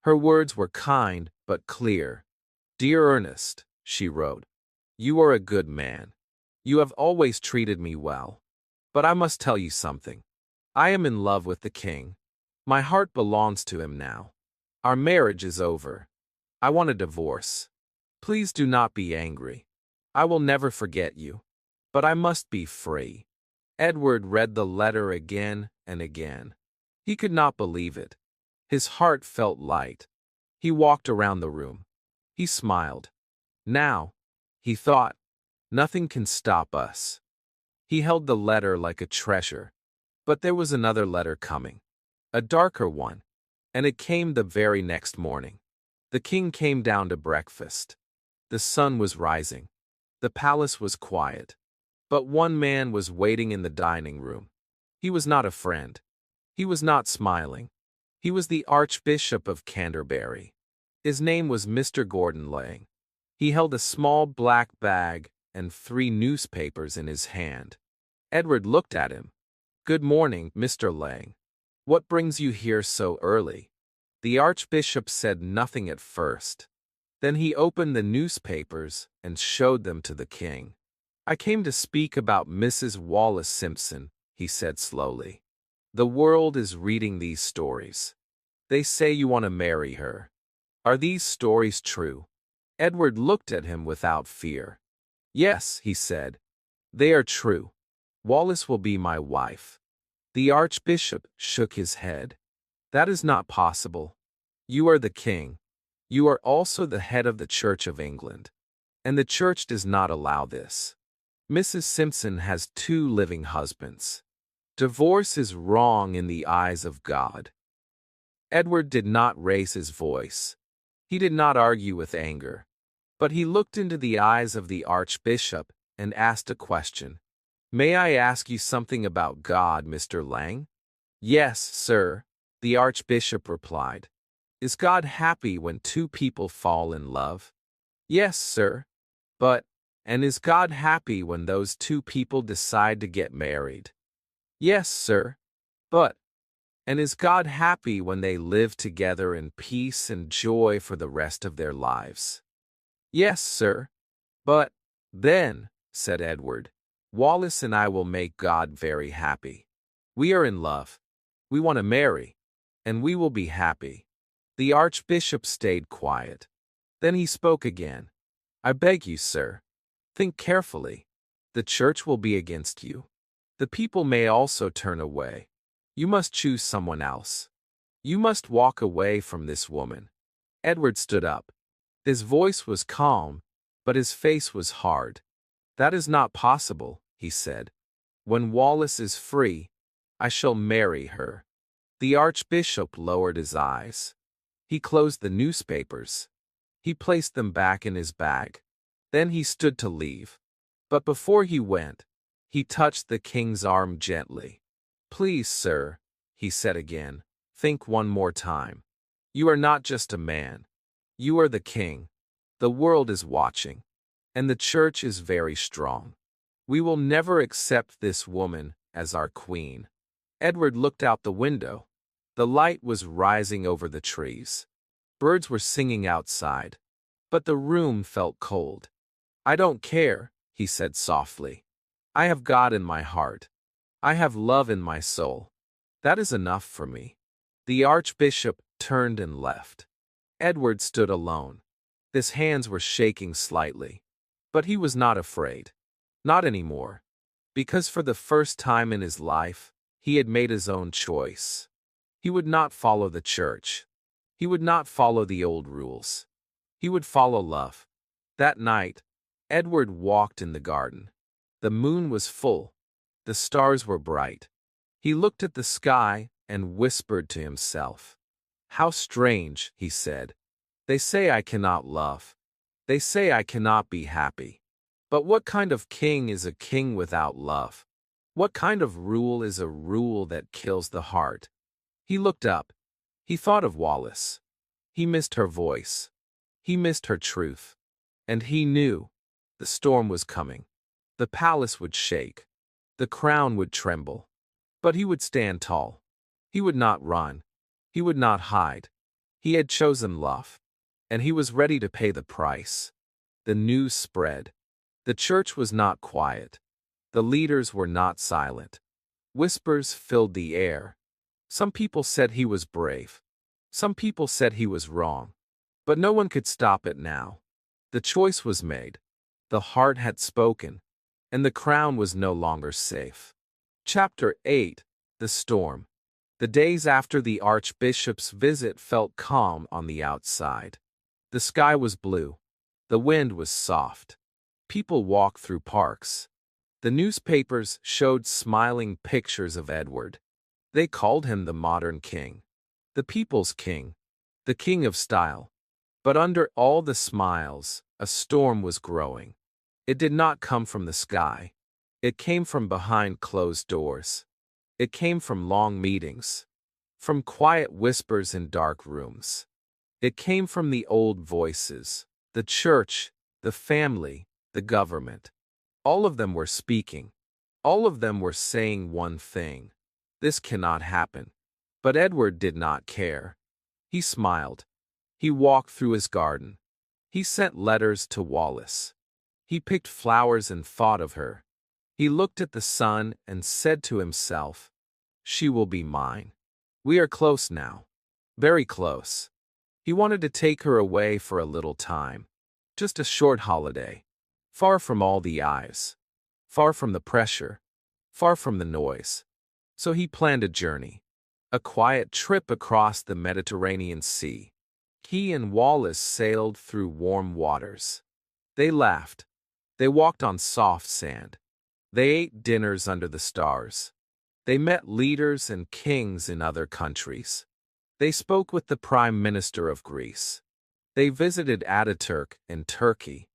Her words were kind but clear. "Dear Ernest," she wrote, "you are a good man. You have always treated me well. But I must tell you something. I am in love with the king. My heart belongs to him now. Our marriage is over. I want a divorce. Please do not be angry. I will never forget you. But I must be free." Edward read the letter again and again. He could not believe it. His heart felt light. He walked around the room. He smiled. Now, he thought, nothing can stop us. He held the letter like a treasure. But there was another letter coming. A darker one. And it came the very next morning. The king came down to breakfast. The sun was rising. The palace was quiet. But one man was waiting in the dining room. He was not a friend. He was not smiling. He was the Archbishop of Canterbury. His name was Mr. Gordon Lang. He held a small black bag and 3 newspapers in his hand. Edward looked at him. "Good morning, Mr. Lang. What brings you here so early?" The Archbishop said nothing at first. Then he opened the newspapers and showed them to the king. "I came to speak about Mrs. Wallace Simpson," he said slowly. "The world is reading these stories. They say you want to marry her. Are these stories true?" Edward looked at him without fear. "Yes," he said. "They are true. Wallace will be my wife." The Archbishop shook his head. "That is not possible. You are the king. You are also the head of the Church of England. And the Church does not allow this. Mrs. Simpson has 2 living husbands. Divorce is wrong in the eyes of God." Edward did not raise his voice. He did not argue with anger. But he looked into the eyes of the Archbishop and asked a question. "May I ask you something about God, Mr. Lang?" "Yes, sir," the Archbishop replied. "Is God happy when 2 people fall in love?" "Yes, sir. And is God happy when those 2 people decide to get married?" "Yes, sir. But And is God happy when they live together in peace and joy for the rest of their lives? Yes, sir. But then, said Edward, Wallace and I will make God very happy. We are in love. We want to marry. And we will be happy. The Archbishop stayed quiet. Then he spoke again. I beg you, sir, think carefully. The church will be against you. The people may also turn away. You must choose someone else. You must walk away from this woman. Edward stood up. His voice was calm, but his face was hard. That is not possible, he said. When Wallace is free, I shall marry her. The Archbishop lowered his eyes. He closed the newspapers. He placed them back in his bag. Then he stood to leave. But before he went, he touched the king's arm gently. Please, sir, he said again, think one more time. You are not just a man. You are the king. The world is watching. And the church is very strong. We will never accept this woman as our queen. Edward looked out the window. The light was rising over the trees. Birds were singing outside. But the room felt cold. I don't care, he said softly. I have God in my heart. I have love in my soul. That is enough for me. The Archbishop turned and left. Edward stood alone. His hands were shaking slightly. But he was not afraid. Not anymore. Because for the first time in his life, he had made his own choice. He would not follow the church. He would not follow the old rules. He would follow love. That night, Edward walked in the garden. The moon was full. The stars were bright. He looked at the sky and whispered to himself. How strange, he said. They say I cannot love. They say I cannot be happy. But what kind of king is a king without love? What kind of rule is a rule that kills the heart? He looked up. He thought of Wallace. He missed her voice. He missed her truth. And he knew the storm was coming. The palace would shake. The crown would tremble. But he would stand tall. He would not run. He would not hide. He had chosen love. And he was ready to pay the price. The news spread. The church was not quiet. The leaders were not silent. Whispers filled the air. Some people said he was brave. Some people said he was wrong. But no one could stop it now. The choice was made. The heart had spoken. And the crown was no longer safe. Chapter 8. The Storm. The days after the Archbishop's visit felt calm on the outside. The sky was blue. The wind was soft. People walked through parks. The newspapers showed smiling pictures of Edward. They called him the modern king. The people's king. The king of style. But under all the smiles, a storm was growing. It did not come from the sky. It came from behind closed doors. It came from long meetings. From quiet whispers in dark rooms. It came from the old voices, the church, the family, the government. All of them were speaking. All of them were saying one thing. This cannot happen. But Edward did not care. He smiled. He walked through his garden. He sent letters to Wallace. He picked flowers and thought of her. He looked at the sun and said to himself, she will be mine. We are close now. Very close. He wanted to take her away for a little time. Just a short holiday. Far from all the eyes. Far from the pressure. Far from the noise. So he planned a journey. A quiet trip across the Mediterranean Sea. He and Wallace sailed through warm waters. They laughed. They walked on soft sand. They ate dinners under the stars. They met leaders and kings in other countries. They spoke with the Prime Minister of Greece. They visited Ataturk in Turkey.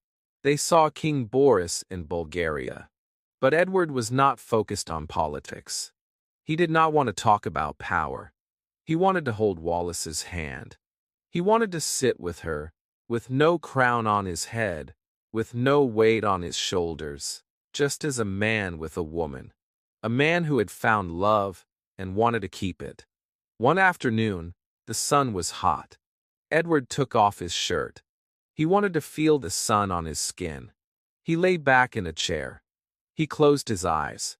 They saw King Boris in Bulgaria. But Edward was not focused on politics. He did not want to talk about power. He wanted to hold Wallace's hand. He wanted to sit with her, with no crown on his head, with no weight on his shoulders, just as a man with a woman. A man who had found love and wanted to keep it. One afternoon, the sun was hot. Edward took off his shirt. He wanted to feel the sun on his skin. He lay back in a chair. He closed his eyes.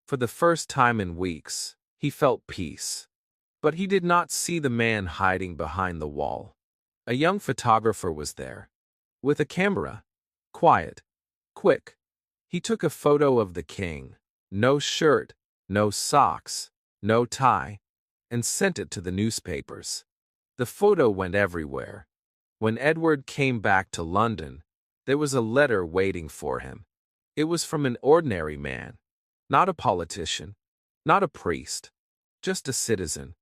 For the first time in weeks, he felt peace. But he did not see the man hiding behind the wall. A young photographer was there. With a camera. Quiet. Quick. He took a photo of the king. No shirt, no socks, no tie, and sent it to the newspapers. The photo went everywhere. When Edward came back to London, there was a letter waiting for him. It was from an ordinary man. Not a politician. Not a priest. Just a citizen.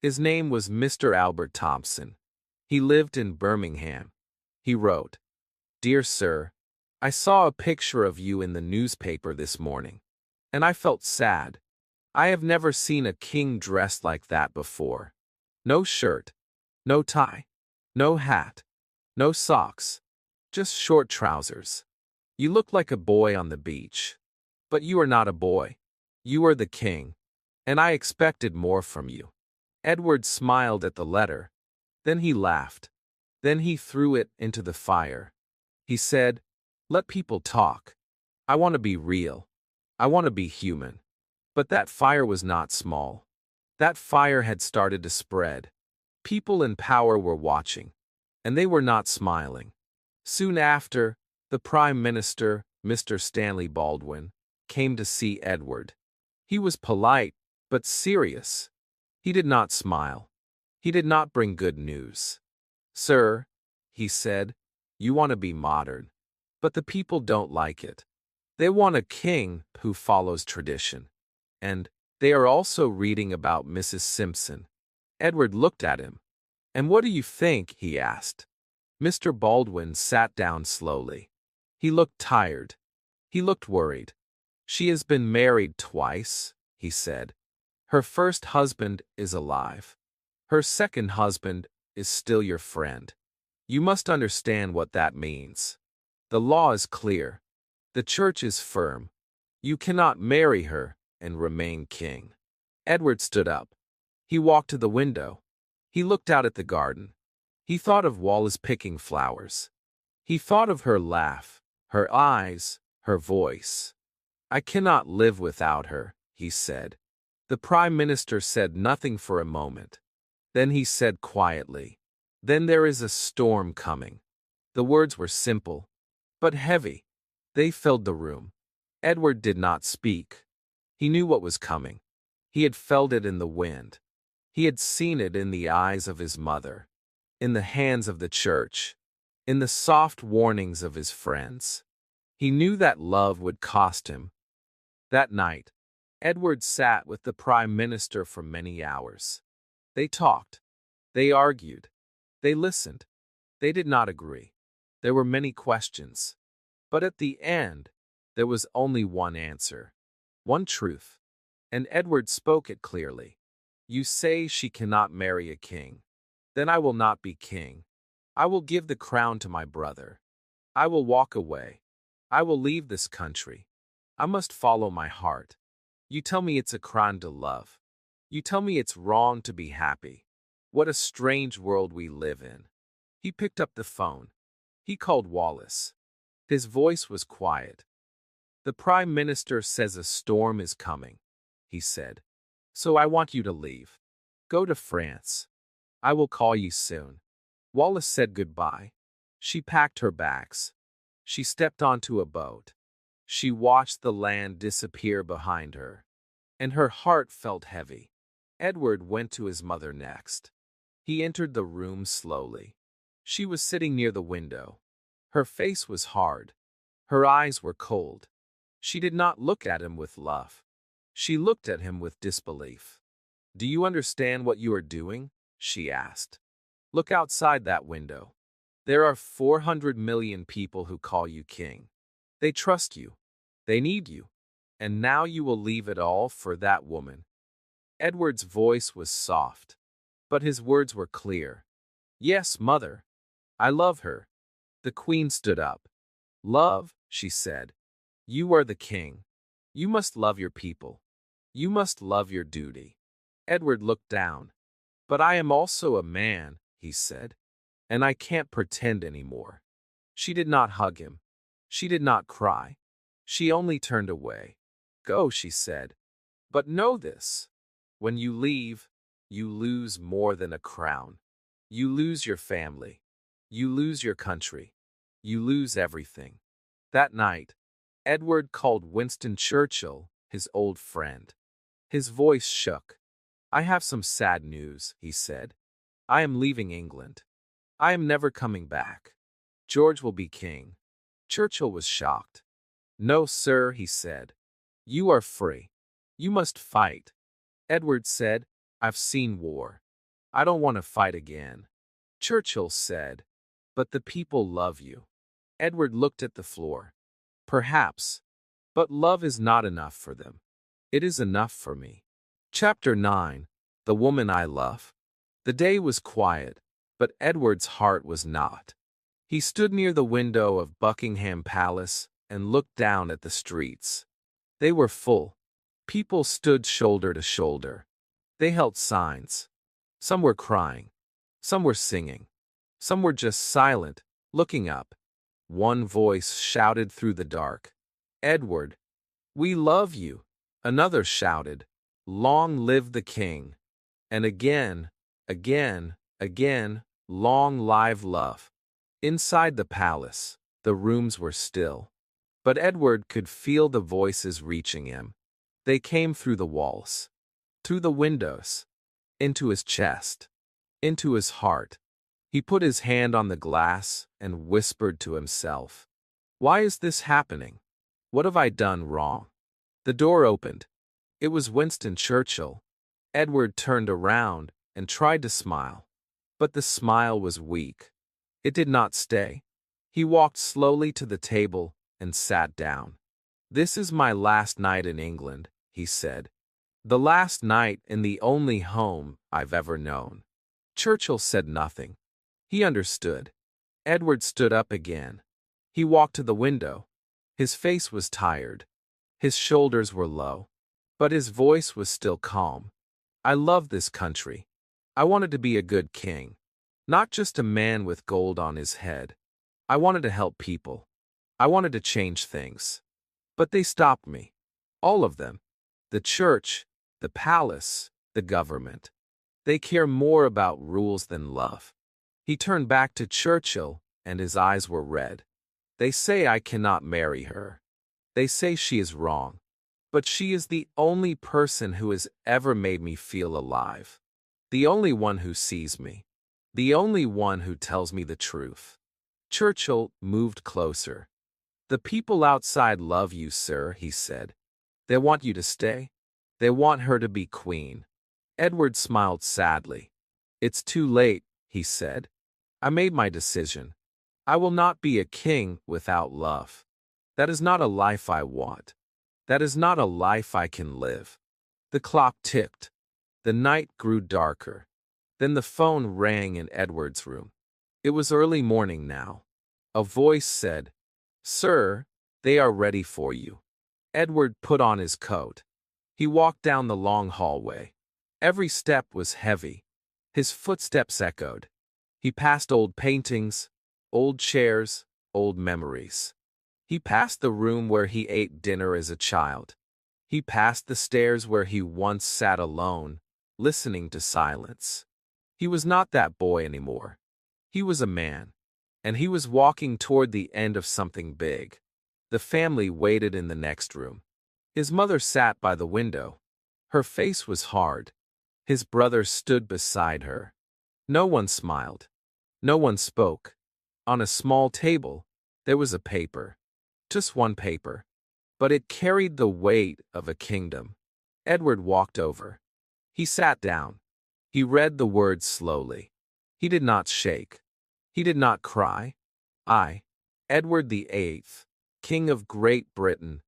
His name was Mr. Albert Thompson. He lived in Birmingham. He wrote, "Dear Sir, I saw a picture of you in the newspaper this morning, and I felt sad. I have never seen a king dressed like that before. No shirt, no tie, no hat, no socks, just short trousers. You look like a boy on the beach. But you are not a boy. You are the king, and I expected more from you." Edward smiled at the letter. Then he laughed. Then he threw it into the fire. He said, "Let people talk. I want to be real. I want to be human." But that fire was not small. That fire had started to spread. People in power were watching, and they were not smiling. Soon after, the Prime Minister, Mr. Stanley Baldwin, came to see Edward. He was polite, but serious. He did not smile. He did not bring good news. "Sir," he said, "you want to be modern, but the people don't like it. They want a king who follows tradition. And they are also reading about Mrs. Simpson." Edward looked at him. "And what do you think?" he asked. Mr. Baldwin sat down slowly. He looked tired. He looked worried. "She has been married twice," he said. "Her first husband is alive. Her second husband is still your friend. You must understand what that means. The law is clear. The church is firm. You cannot marry her and remain king." Edward stood up. He walked to the window. He looked out at the garden. He thought of Wallace picking flowers. He thought of her laugh, her eyes, her voice. "I cannot live without her," he said. The Prime Minister said nothing for a moment. Then he said quietly, "Then there is a storm coming." The words were simple, but heavy. They filled the room. Edward did not speak. He knew what was coming. He had felt it in the wind. He had seen it in the eyes of his mother, in the hands of the church, in the soft warnings of his friends. He knew that love would cost him. That night, Edward sat with the Prime Minister for many hours. They talked. They argued. They listened. They did not agree. There were many questions. But at the end, there was only one answer. One truth. And Edward spoke it clearly. "You say she cannot marry a king. Then I will not be king. I will give the crown to my brother. I will walk away. I will leave this country. I must follow my heart. You tell me it's a crime to love. You tell me it's wrong to be happy. What a strange world we live in." He picked up the phone. He called Wallace. His voice was quiet. "The Prime Minister says a storm is coming," he said. "So I want you to leave. Go to France. I will call you soon." Wallace said goodbye. She packed her bags. She stepped onto a boat. She watched the land disappear behind her, and her heart felt heavy. Edward went to his mother next. He entered the room slowly. She was sitting near the window. Her face was hard. Her eyes were cold. She did not look at him with love. She looked at him with disbelief. "Do you understand what you are doing?" she asked. "Look outside that window. There are 400 million people who call you king. They trust you. They need you. And now you will leave it all for that woman." Edward's voice was soft, but his words were clear. "Yes, mother. I love her." The queen stood up. "Love," she said. "You are the king. You must love your people. You must love your duty." Edward looked down. But I am also a man, he said, and I can't pretend anymore. She did not hug him. She did not cry. She only turned away. Go, she said. But know this. When you leave, you lose more than a crown. You lose your family. You lose your country. You lose everything. That night, Edward called Winston Churchill his old friend. His voice shook. I have some sad news, he said. I am leaving England. I am never coming back. George will be king. Churchill was shocked. No, sir, he said. You are free. You must fight. Edward said, I've seen war. I don't want to fight again. Churchill said, but the people love you. Edward looked at the floor. Perhaps, but love is not enough for them. It is enough for me. Chapter 9. The Woman I Love. The day was quiet, but Edward's heart was not. He stood near the window of Buckingham Palace and looked down at the streets. They were full. People stood shoulder to shoulder. They held signs. Some were crying. Some were singing. Some were just silent, looking up. One voice shouted through the dark, Edward, we love you. Another shouted, Long live the king. And again, long live love. Inside the palace, the rooms were still. But Edward could feel the voices reaching him. They came through the walls, through the windows, into his chest, into his heart. He put his hand on the glass and whispered to himself, Why is this happening? What have I done wrong? The door opened. It was Winston Churchill. Edward turned around and tried to smile. But the smile was weak. It did not stay. He walked slowly to the table and sat down. This is my last night in England, he said. The last night in the only home I've ever known. Churchill said nothing. He understood. Edward stood up again. He walked to the window. His face was tired. His shoulders were low. But his voice was still calm. I love this country. I wanted to be a good king. Not just a man with gold on his head. I wanted to help people. I wanted to change things. But they stopped me. All of them. The church, the palace, the government. They care more about rules than love. He turned back to Churchill, and his eyes were red. They say I cannot marry her. They say she is wrong. But she is the only person who has ever made me feel alive. The only one who sees me. The only one who tells me the truth. Churchill moved closer. The people outside love you, sir, he said. They want you to stay. They want her to be queen. Edward smiled sadly. It's too late, he said. I made my decision. I will not be a king without love. That is not a life I want. That is not a life I can live. The clock ticked. The night grew darker. Then the phone rang in Edward's room. It was early morning now. A voice said, Sir, they are ready for you. Edward put on his coat. He walked down the long hallway. Every step was heavy. His footsteps echoed. He passed old paintings, old chairs, old memories. He passed the room where he ate dinner as a child. He passed the stairs where he once sat alone, listening to silence. He was not that boy anymore. He was a man, and he was walking toward the end of something big. The family waited in the next room. His mother sat by the window. Her face was hard. His brother stood beside her. No one smiled. No one spoke. On a small table, there was a paper. Just one paper. But it carried the weight of a kingdom. Edward walked over. He sat down. He read the words slowly. He did not shake. He did not cry. I, Edward the Eighth, King of Great Britain,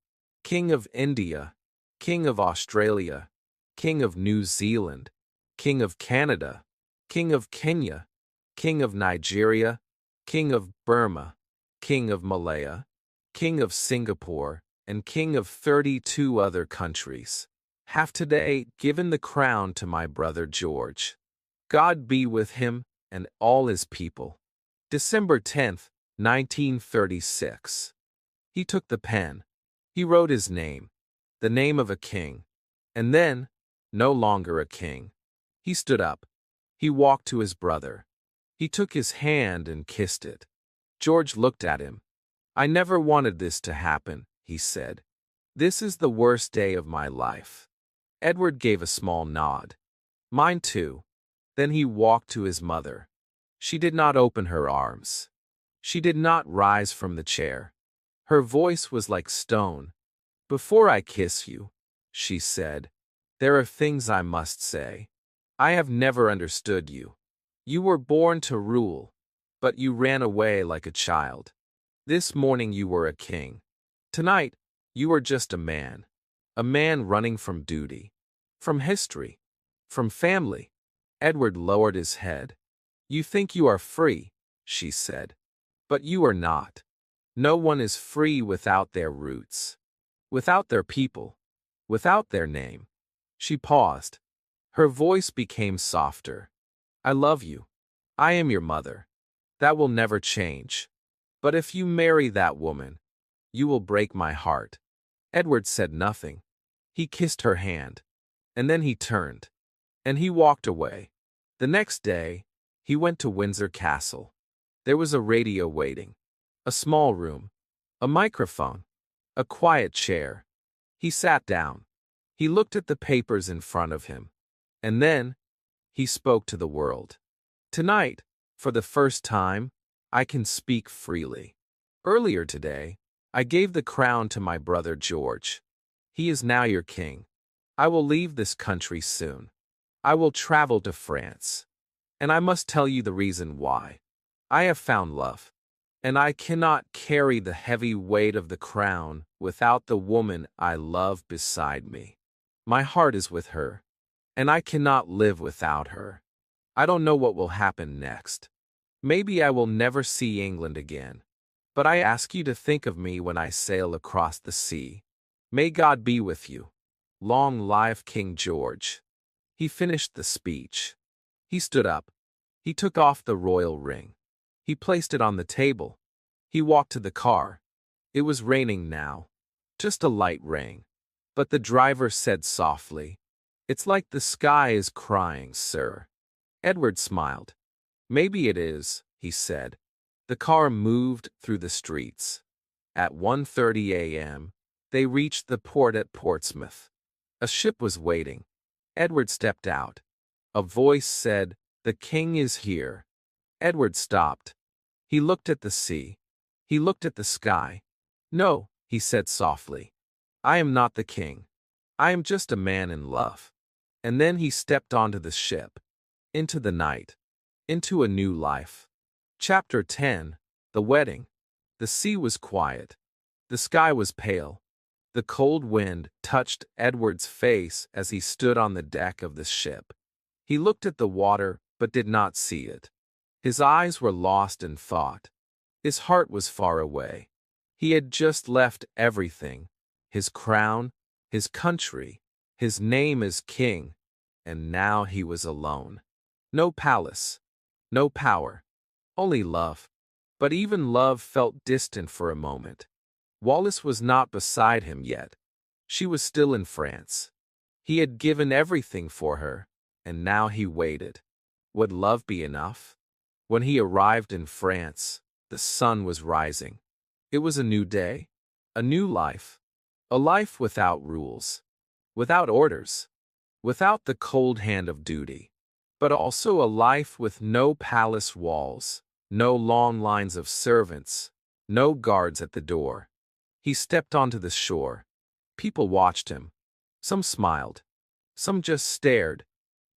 King of India, King of Australia, King of New Zealand, King of Canada, King of Kenya, King of Nigeria, King of Burma, King of Malaya, King of Singapore, and King of 32 other countries, have today given the crown to my brother George. God be with him and all his people. December 10th, 1936. He took the pen. He wrote his name, the name of a king. And then, no longer a king. He stood up. He walked to his brother. He took his hand and kissed it. George looked at him. I never wanted this to happen, he said. This is the worst day of my life. Edward gave a small nod. Mine too. Then he walked to his mother. She did not open her arms. She did not rise from the chair. Her voice was like stone. Before I kiss you, she said, there are things I must say. I have never understood you. You were born to rule, but you ran away like a child. This morning you were a king. Tonight, you are just a man running from duty, from history, from family. Edward lowered his head. You think you are free, she said. But you are not. No one is free without their roots, without their people, without their name. She paused. Her voice became softer. I love you. I am your mother. That will never change. But if you marry that woman, you will break my heart. Edward said nothing. He kissed her hand. And then he turned. And he walked away. The next day, he went to Windsor Castle. There was a radio waiting. A small room. A microphone. A quiet chair. He sat down. He looked at the papers in front of him. And then, he spoke to the world. Tonight, for the first time, I can speak freely. Earlier today, I gave the crown to my brother George. He is now your king. I will leave this country soon. I will travel to France. And I must tell you the reason why. I have found love. And I cannot carry the heavy weight of the crown without the woman I love beside me. My heart is with her. And I cannot live without her. I don't know what will happen next. Maybe I will never see England again. But I ask you to think of me when I sail across the sea. May God be with you. Long live King George. He finished the speech. He stood up. He took off the royal ring. He placed it on the table. He walked to the car. It was raining now. Just a light rain. But the driver said softly, "It's like the sky is crying, sir." Edward smiled. "Maybe it is," he said. The car moved through the streets. At 1:30 a.m., they reached the port at Portsmouth. A ship was waiting. Edward stepped out. A voice said, "The king is here." Edward stopped. He looked at the sea. He looked at the sky. "No," he said softly. "I am not the king. I am just a man in love." And then he stepped onto the ship. Into the night. Into a new life. Chapter 10. The Wedding. The sea was quiet. The sky was pale. The cold wind touched Edward's face as he stood on the deck of the ship. He looked at the water but did not see it. His eyes were lost in thought. His heart was far away. He had just left everything, his crown, his country, his name as king, and now he was alone. No palace, no power, only love. But even love felt distant for a moment. Wallace was not beside him yet. She was still in France. He had given everything for her, and now he waited. Would love be enough? When he arrived in France, the sun was rising. It was a new day, a new life, a life without rules, without orders, without the cold hand of duty, but also a life with no palace walls, no long lines of servants, no guards at the door. He stepped onto the shore. People watched him. Some smiled. Some just stared.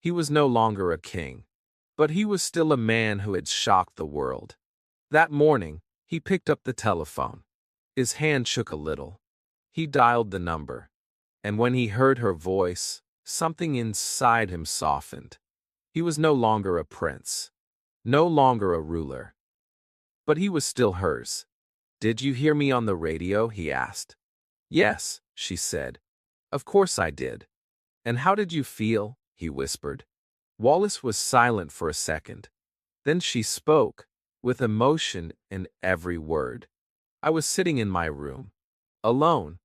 He was no longer a king. But he was still a man who had shocked the world. That morning, he picked up the telephone. His hand shook a little. He dialed the number. And when he heard her voice, something inside him softened. He was no longer a prince. No longer a ruler. But he was still hers. "Did you hear me on the radio?" he asked. "Yes," she said. "Of course I did." "And how did you feel?" he whispered. Wallace was silent for a second. Then she spoke, with emotion in every word. I was sitting in my room, alone.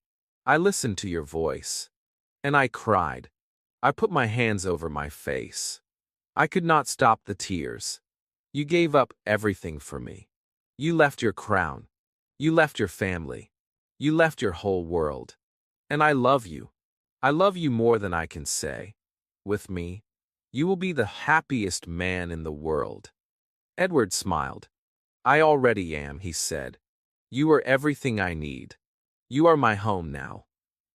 I listened to your voice. And I cried. I put my hands over my face. I could not stop the tears. You gave up everything for me. You left your crown. You left your family. You left your whole world. And I love you. I love you more than I can say. With me, you will be the happiest man in the world. Edward smiled. I already am, he said. You are everything I need. You are my home now.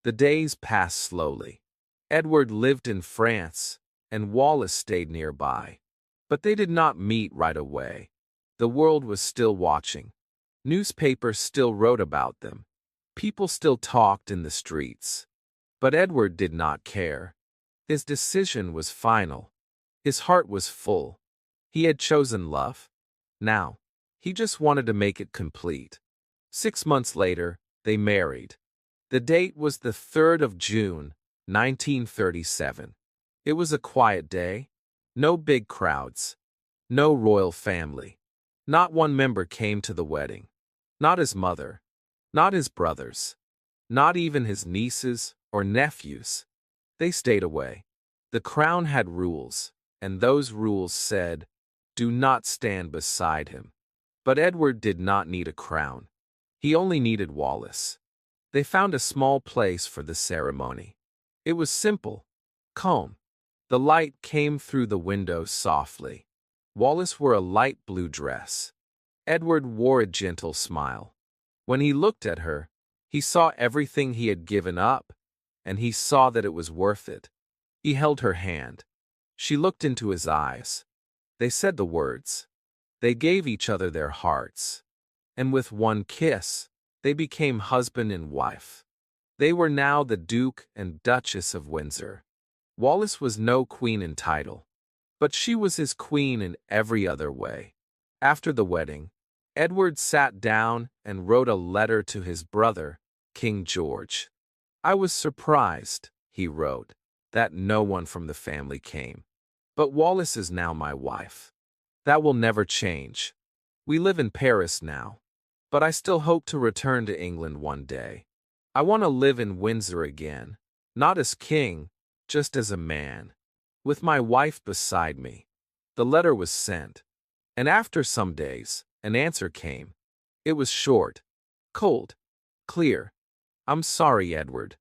The days passed slowly. Edward lived in France, and Wallace stayed nearby. But they did not meet right away. The world was still watching. Newspapers still wrote about them. People still talked in the streets. But Edward did not care. His decision was final. His heart was full. He had chosen love. Now, he just wanted to make it complete. 6 months later, they married. The date was the 3rd of June, 1937. It was a quiet day. No big crowds. No royal family. Not one member came to the wedding. Not his mother. Not his brothers. Not even his nieces or nephews. They stayed away. The crown had rules, and those rules said, do not stand beside him. But Edward did not need a crown. He only needed Wallace. They found a small place for the ceremony. It was simple, calm. The light came through the windows softly. Wallace wore a light blue dress. Edward wore a gentle smile. When he looked at her, he saw everything he had given up, and he saw that it was worth it. He held her hand. She looked into his eyes. They said the words. They gave each other their hearts. And with one kiss, they became husband and wife. They were now the Duke and Duchess of Windsor. Wallace was no queen in title, but she was his queen in every other way. After the wedding, Edward sat down and wrote a letter to his brother, King George. I was surprised, he wrote, that no one from the family came. But Wallace is now my wife. That will never change. We live in Paris now, but I still hope to return to England one day. I want to live in Windsor again, not as king, just as a man, with my wife beside me. The letter was sent, and after some days, an answer came. It was short, cold, clear. I'm sorry, Edward.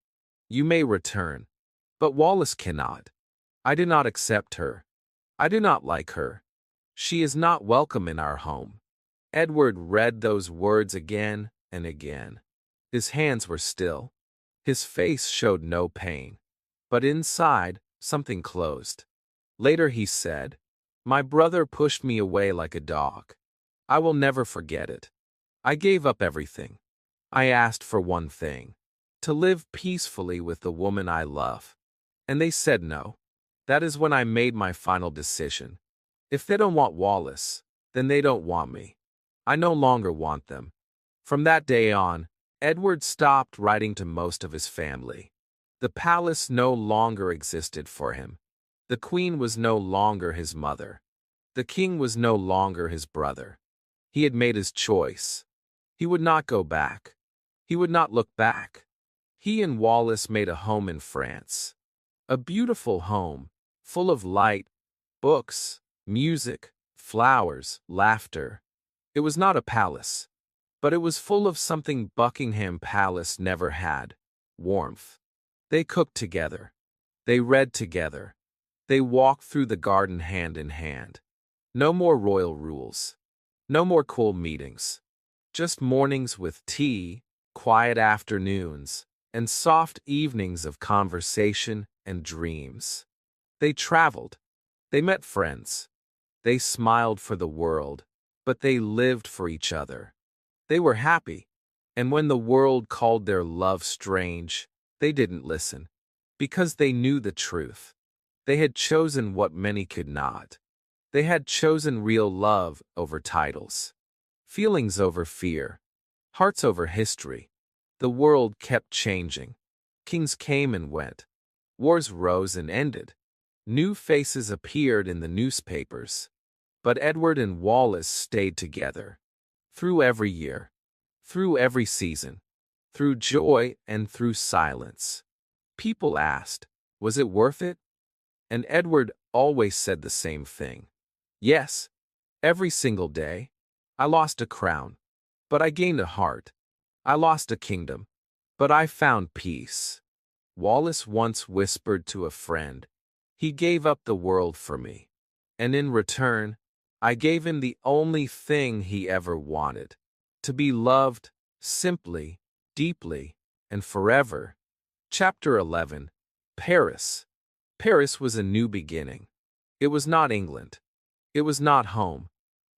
You may return, but Wallace cannot. I do not accept her. I do not like her. She is not welcome in our home. Edward read those words again and again. His hands were still. His face showed no pain. But inside, something closed. Later he said, my brother pushed me away like a dog. I will never forget it. I gave up everything. I asked for one thing, to live peacefully with the woman I love. And they said no. That is when I made my final decision. If they don't want Wallace, then they don't want me. I no longer want them. From that day on, Edward stopped writing to most of his family. The palace no longer existed for him. The queen was no longer his mother. The king was no longer his brother. He had made his choice. He would not go back. He would not look back. He and Wallace made a home in France. A beautiful home, full of light, books, music, flowers, laughter. It was not a palace, but it was full of something Buckingham Palace never had: warmth. They cooked together. They read together. They walked through the garden hand in hand. No more royal rules. No more cool meetings. Just mornings with tea, quiet afternoons, and soft evenings of conversation and dreams. They traveled. They met friends. They smiled for the world, but they lived for each other. They were happy, and when the world called their love strange, they didn't listen, because they knew the truth. They had chosen what many could not. They had chosen real love over titles, feelings over fear, hearts over history. The world kept changing. Kings came and went. Wars rose and ended. New faces appeared in the newspapers, but Edward and Wallace stayed together. Through every year, through every season, through joy and through silence. People asked, was it worth it? And Edward always said the same thing. Yes, every single day. I lost a crown, but I gained a heart. I lost a kingdom, but I found peace. Wallace once whispered to a friend, he gave up the world for me. And in return, I gave him the only thing he ever wanted, to be loved, simply, deeply, and forever. Chapter 11. Paris. Paris was a new beginning. It was not England. It was not home.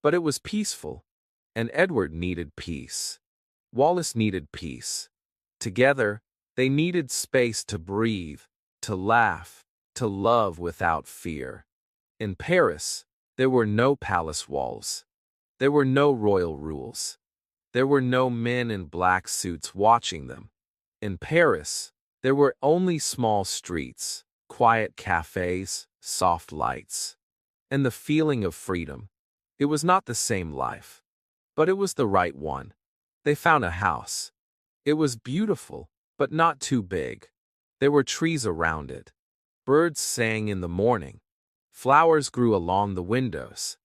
But it was peaceful. And Edward needed peace. Wallace needed peace. Together, they needed space to breathe, to laugh, to love without fear. In Paris, there were no palace walls. There were no royal rules. There were no men in black suits watching them. In Paris, there were only small streets, quiet cafes, soft lights, and the feeling of freedom. It was not the same life, but it was the right one. They found a house. It was beautiful, but not too big. There were trees around it. Birds sang in the morning. Flowers grew along the windows.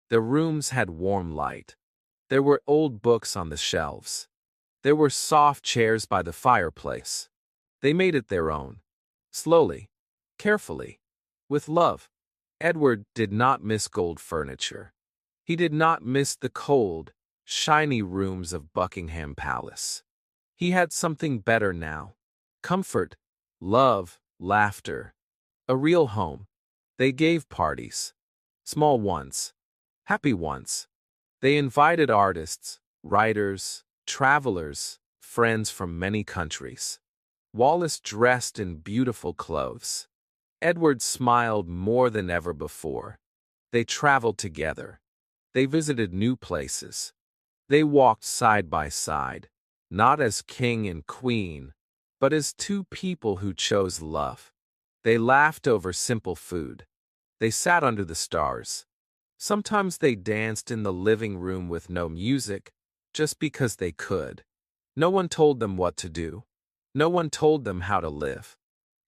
The rooms had warm light. There were old books on the shelves. There were soft chairs by the fireplace. They made it their own. Slowly, carefully, with love. Edward did not miss gold furniture. He did not miss the cold, shiny rooms of Buckingham Palace. He had something better now. Comfort, love, laughter. A real home. They gave parties. Small ones. Happy ones. They invited artists, writers, travelers, friends from many countries. Wallace dressed in beautiful clothes. Edward smiled more than ever before. They traveled together. They visited new places. They walked side by side, not as king and queen, but as two people who chose love. They laughed over simple food. They sat under the stars. Sometimes they danced in the living room with no music, just because they could. No one told them what to do. No one told them how to live.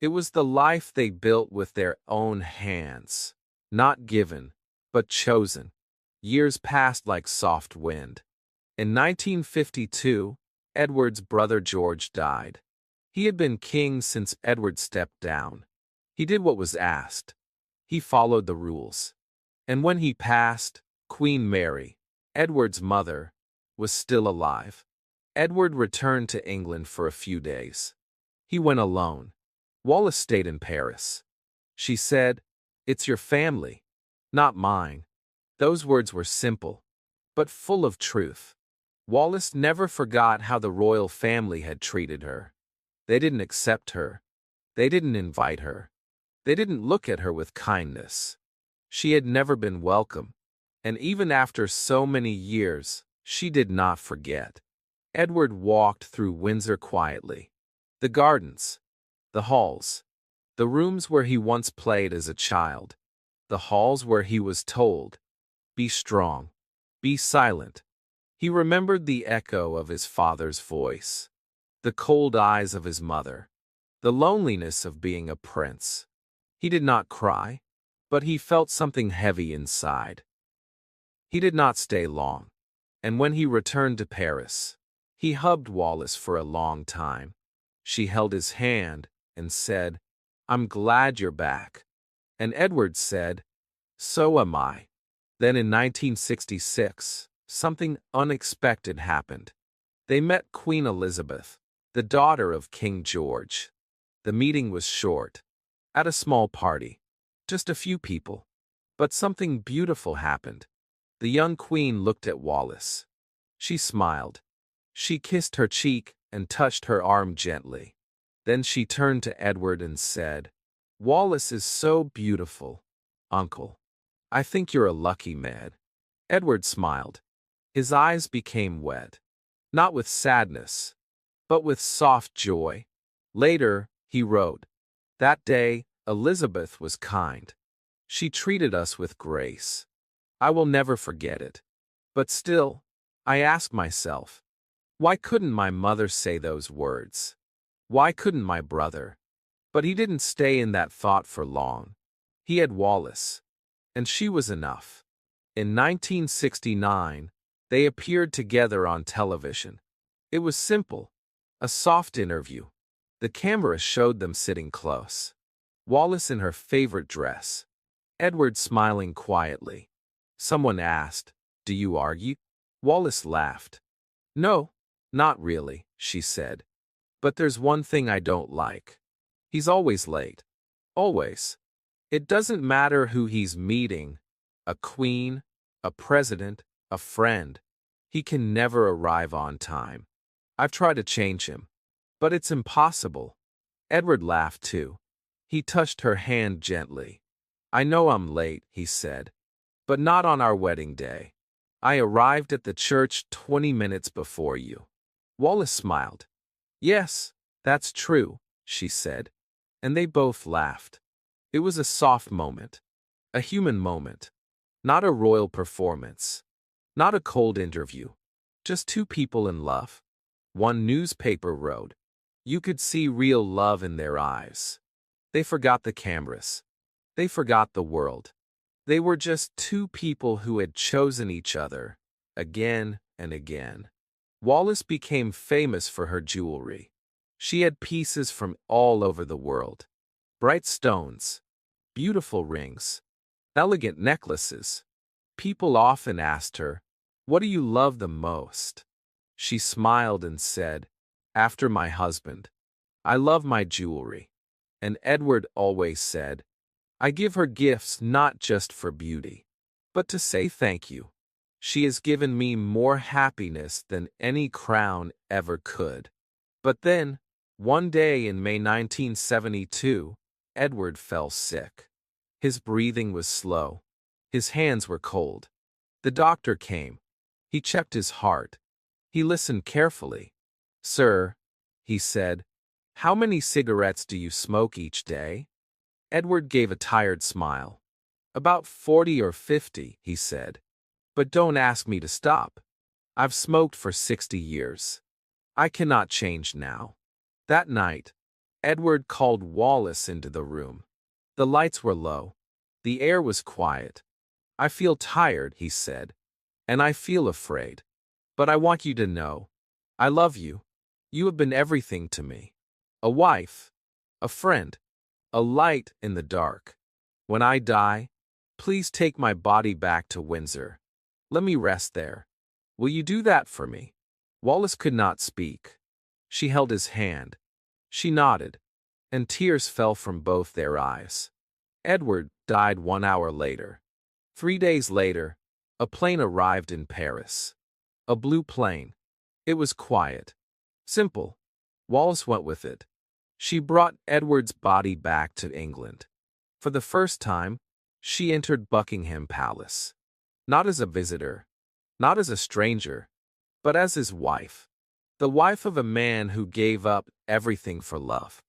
It was the life they built with their own hands, not given, but chosen. Years passed like soft wind. In 1952, Edward's brother George died. He had been king since Edward stepped down. He did what was asked. He followed the rules. And when he passed, Queen Mary, Edward's mother, was still alive. Edward returned to England for a few days. He went alone. Wallace stayed in Paris. She said, "It's your family, not mine." Those words were simple, but full of truth. Wallace never forgot how the royal family had treated her. They didn't accept her. They didn't invite her. They didn't look at her with kindness. She had never been welcome, and even after so many years, she did not forget. Edward walked through Windsor quietly. The gardens, the halls, the rooms where he once played as a child, the halls where he was told, "Be strong, be silent." He remembered the echo of his father's voice, the cold eyes of his mother, the loneliness of being a prince. He did not cry, but he felt something heavy inside. He did not stay long, and when he returned to Paris, he hugged Wallace for a long time. She held his hand and said, "I'm glad you're back." And Edward said, "So am I." Then in 1966, something unexpected happened. They met Queen Elizabeth, the daughter of King George. The meeting was short, at a small party, just a few people. But something beautiful happened. The young queen looked at Wallace. She smiled. She kissed her cheek and touched her arm gently. Then she turned to Edward and said, "Wallace is so beautiful, Uncle. I think you're a lucky man." Edward smiled. His eyes became wet, not with sadness, but with soft joy. Later, he wrote, "That day, Elizabeth was kind. She treated us with grace. I will never forget it. But still, I ask myself, why couldn't my mother say those words? Why couldn't my brother? But he didn't stay in that thought for long. He had Wallace, and she was enough. In 1969, they appeared together on television. It was simple, a soft interview. The camera showed them sitting close. Wallace in her favorite dress, Edward smiling quietly. Someone asked, "Do you argue?" Wallace laughed. "No, not really," she said. "But there's one thing I don't like. He's always late. Always. It doesn't matter who he's meeting, a queen, a president, a friend. He can never arrive on time. I've tried to change him, but it's impossible." Edward laughed too. He touched her hand gently. "I know I'm late," he said, "but not on our wedding day. I arrived at the church 20 minutes before you." Wallace smiled. "Yes, that's true," she said, and they both laughed. It was a soft moment, a human moment, not a royal performance, not a cold interview, just two people in love. One newspaper wrote, "You could see real love in their eyes." They forgot the cameras. They forgot the world. They were just two people who had chosen each other, again and again. Wallace became famous for her jewelry. She had pieces from all over the world. Bright stones, beautiful rings, elegant necklaces. People often asked her, "What do you love the most?" She smiled and said, "After my husband, I love my jewelry." And Edward always said, "I give her gifts not just for beauty, but to say thank you. She has given me more happiness than any crown ever could." But then, one day in May 1972, Edward fell sick. His breathing was slow. His hands were cold. The doctor came. He checked his heart. He listened carefully. "Sir," he said, "how many cigarettes do you smoke each day?" Edward gave a tired smile. "About 40 or 50, he said. "But don't ask me to stop. I've smoked for 60 years. I cannot change now." That night, Edward called Wallace into the room. The lights were low. The air was quiet. "I feel tired," he said, "and I feel afraid. But I want you to know, I love you. You have been everything to me. A wife, a friend, a light in the dark. When I die, please take my body back to Windsor. Let me rest there. Will you do that for me?" Wallace could not speak. She held his hand. She nodded, and tears fell from both their eyes. Edward died 1 hour later. 3 days later, a plane arrived in Paris. A blue plane. It was quiet. Simple. Wallace went with it. She brought Edward's body back to England. For the first time, she entered Buckingham Palace. Not as a visitor, not as a stranger, but as his wife. The wife of a man who gave up everything for love.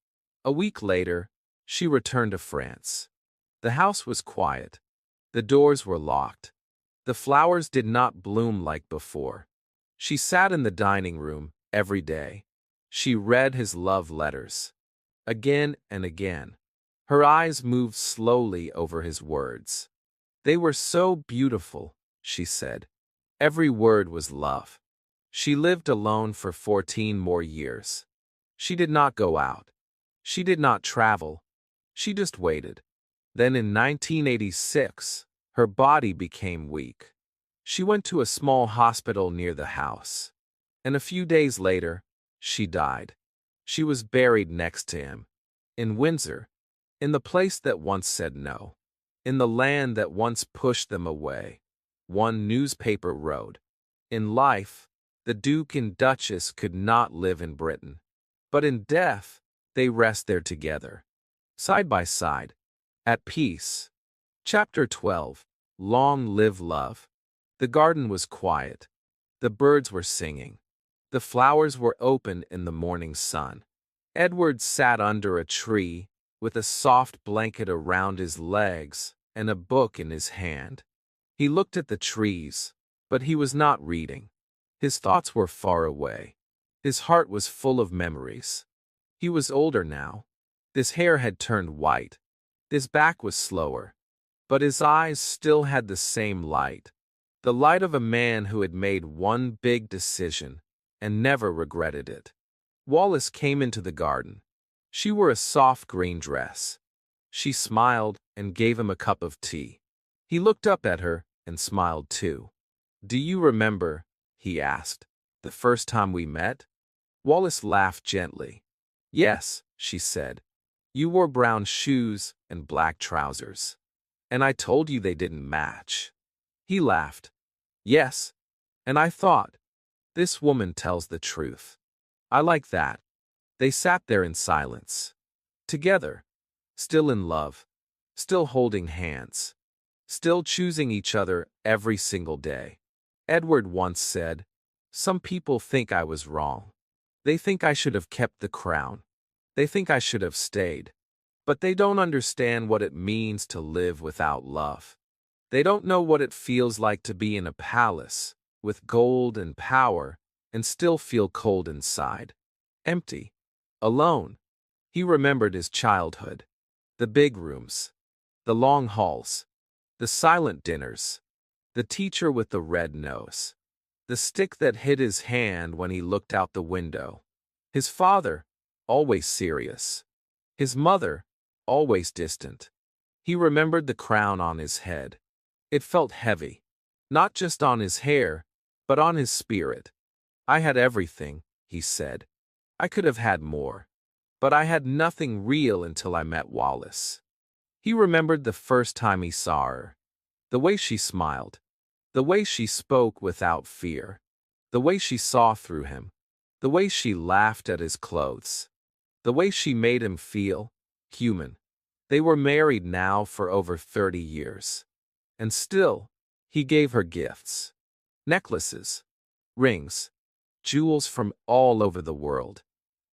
A week later, she returned to France. The house was quiet. The doors were locked. The flowers did not bloom like before. She sat in the dining room every day. She read his love letters. Again and again. Her eyes moved slowly over his words. They were so beautiful, she said. Every word was love. She lived alone for 14 more years. She did not go out. She did not travel. She just waited. Then in 1986, her body became weak. She went to a small hospital near the house. And a few days later, she died. She was buried next to him. In Windsor. In the place that once said no. In the land that once pushed them away. One newspaper wrote, "In life, the Duke and Duchess could not live in Britain. But in death, they rest there together. Side by side. At peace." Chapter 12. Long Live Love. The garden was quiet. The birds were singing. The flowers were open in the morning sun. Edward sat under a tree, with a soft blanket around his legs and a book in his hand. He looked at the trees, but he was not reading. His thoughts were far away. His heart was full of memories. He was older now. His hair had turned white. His back was slower. But his eyes still had the same light. The light of a man who had made one big decision and never regretted it. Wallace came into the garden. She wore a soft green dress. She smiled and gave him a cup of tea. He looked up at her and smiled too. "Do you remember," he asked, "the first time we met?" Wallace laughed gently. "Yes," she said. "You wore brown shoes and black trousers. And I told you they didn't match." He laughed. "Yes, and I thought, this woman tells the truth. I like that." They sat there in silence. Together, still in love, still holding hands, still choosing each other every single day. Edward once said, "Some people think I was wrong. They think I should have kept the crown. They think I should have stayed. But they don't understand what it means to live without love. They don't know what it feels like to be in a palace, with gold and power, and still feel cold inside. Empty. Alone." He remembered his childhood. The big rooms. The long halls. The silent dinners. The teacher with the red nose. The stick that hid his hand when he looked out the window. His father, always serious. His mother, always distant. He remembered the crown on his head. It felt heavy. Not just on his hair, but on his spirit. "I had everything," he said. "I could have had more. But I had nothing real until I met Wallace." He remembered the first time he saw her. The way she smiled. The way she spoke without fear. The way she saw through him. The way she laughed at his clothes. The way she made him feel human. They were married now for over 30 years. And still, he gave her gifts. Necklaces. Rings. Jewels from all over the world.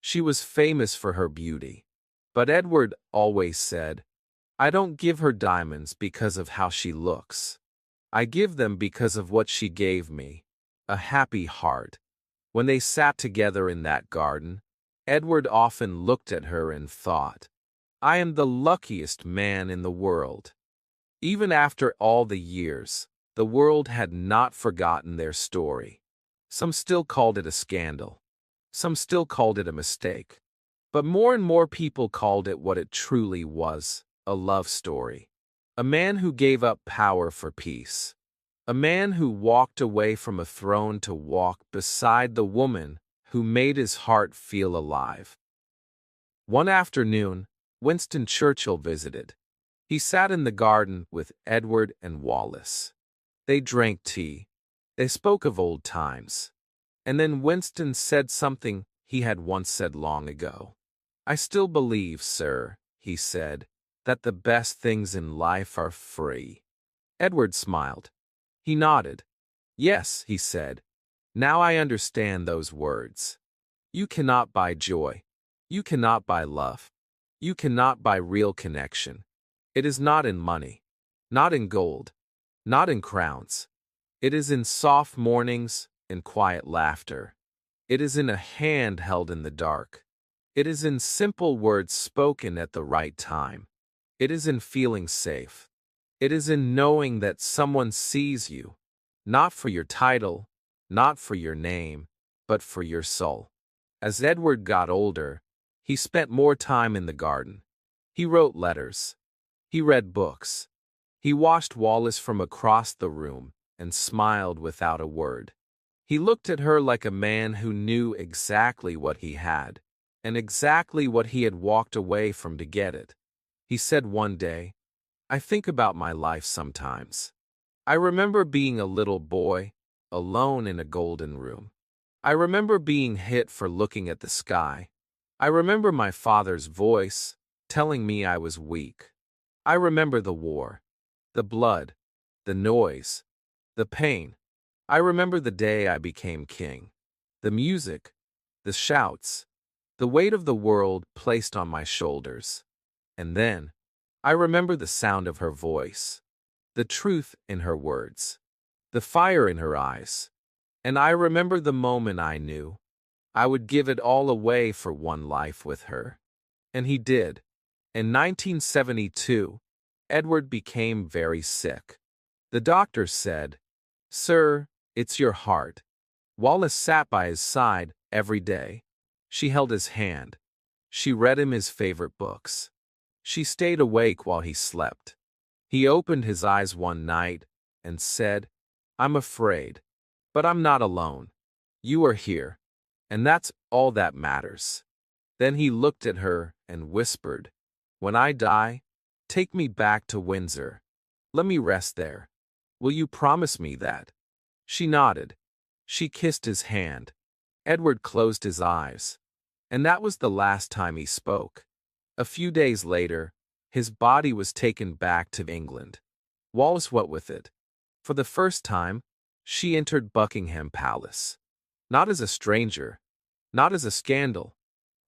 She was famous for her beauty. But Edward always said, "I don't give her diamonds because of how she looks. I give them because of what she gave me, a happy heart." When they sat together in that garden, Edward often looked at her and thought, "I am the luckiest man in the world." Even after all the years, the world had not forgotten their story. Some still called it a scandal. Some still called it a mistake. But more and more people called it what it truly was, a love story. A man who gave up power for peace. A man who walked away from a throne to walk beside the woman who made his heart feel alive. One afternoon, Winston Churchill visited. He sat in the garden with Edward and Wallace. They drank tea. They spoke of old times. And then Winston said something he had once said long ago. "I still believe, sir," he said, "that the best things in life are free." Edward smiled. He nodded. "Yes," he said. "Now I understand those words. You cannot buy joy. You cannot buy love. You cannot buy real connection. It is not in money. Not in gold. Not in crowns. It is in soft mornings and quiet laughter. It is in a hand held in the dark. It is in simple words spoken at the right time. It is in feeling safe. It is in knowing that someone sees you, not for your title, not for your name, but for your soul." As Edward got older, he spent more time in the garden. He wrote letters. He read books. He watched Wallace from across the room and smiled without a word. He looked at her like a man who knew exactly what he had, and exactly what he had walked away from to get it. He said one day, "I think about my life sometimes. I remember being a little boy, alone in a golden room. I remember being hit for looking at the sky. I remember my father's voice telling me I was weak. I remember the war, the blood, the noise, the pain. I remember the day I became king, the music, the shouts, the weight of the world placed on my shoulders. And then, I remember the sound of her voice, the truth in her words, the fire in her eyes. And I remember the moment I knew I would give it all away for one life with her. And he did. In 1972, Edward became very sick. The doctor said, "Sir, it's your heart." Wallace sat by his side every day. She held his hand. She read him his favorite books. She stayed awake while he slept. He opened his eyes one night and said, "I'm afraid, but I'm not alone. You are here, and that's all that matters." Then he looked at her and whispered, "When I die, take me back to Windsor. Let me rest there. Will you promise me that?" She nodded. She kissed his hand. Edward closed his eyes. And that was the last time he spoke. A few days later, his body was taken back to England. Wallace went with it. For the first time, she entered Buckingham Palace. Not as a stranger, not as a scandal,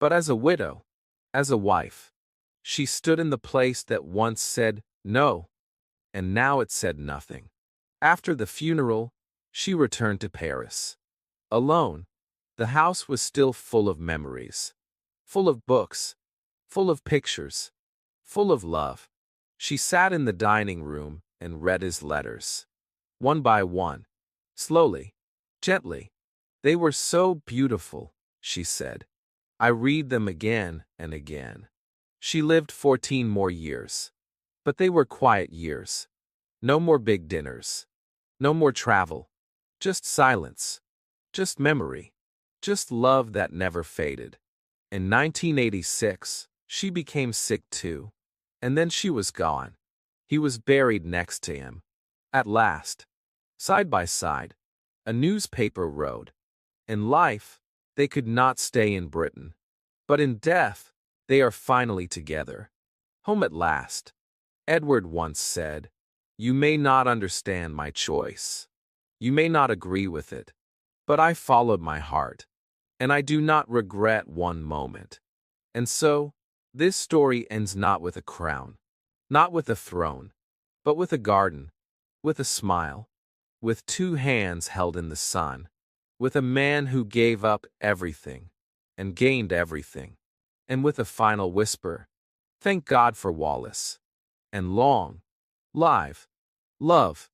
but as a widow, as a wife. She stood in the place that once said no, and now it said nothing. After the funeral, she returned to Paris. Alone, the house was still full of memories, full of books, full of pictures, full of love. She sat in the dining room and read his letters. One by one, slowly, gently. "They were so beautiful," she said. "I read them again and again." She lived 14 more years. But they were quiet years. No more big dinners. No more travel. Just silence. Just memory. Just love that never faded. In 1986, she became sick too. And then she was gone. He was buried next to him. At last. Side by side. A newspaper wrote, "In life, they could not stay in Britain. But in death, they are finally together. Home at last." Edward once said, "You may not understand my choice. You may not agree with it. But I followed my heart. And I do not regret one moment." And so, this story ends not with a crown, not with a throne, but with a garden, with a smile, with two hands held in the sun, with a man who gave up everything and gained everything, and with a final whisper, "Thank God for Wallace." And long, live, love.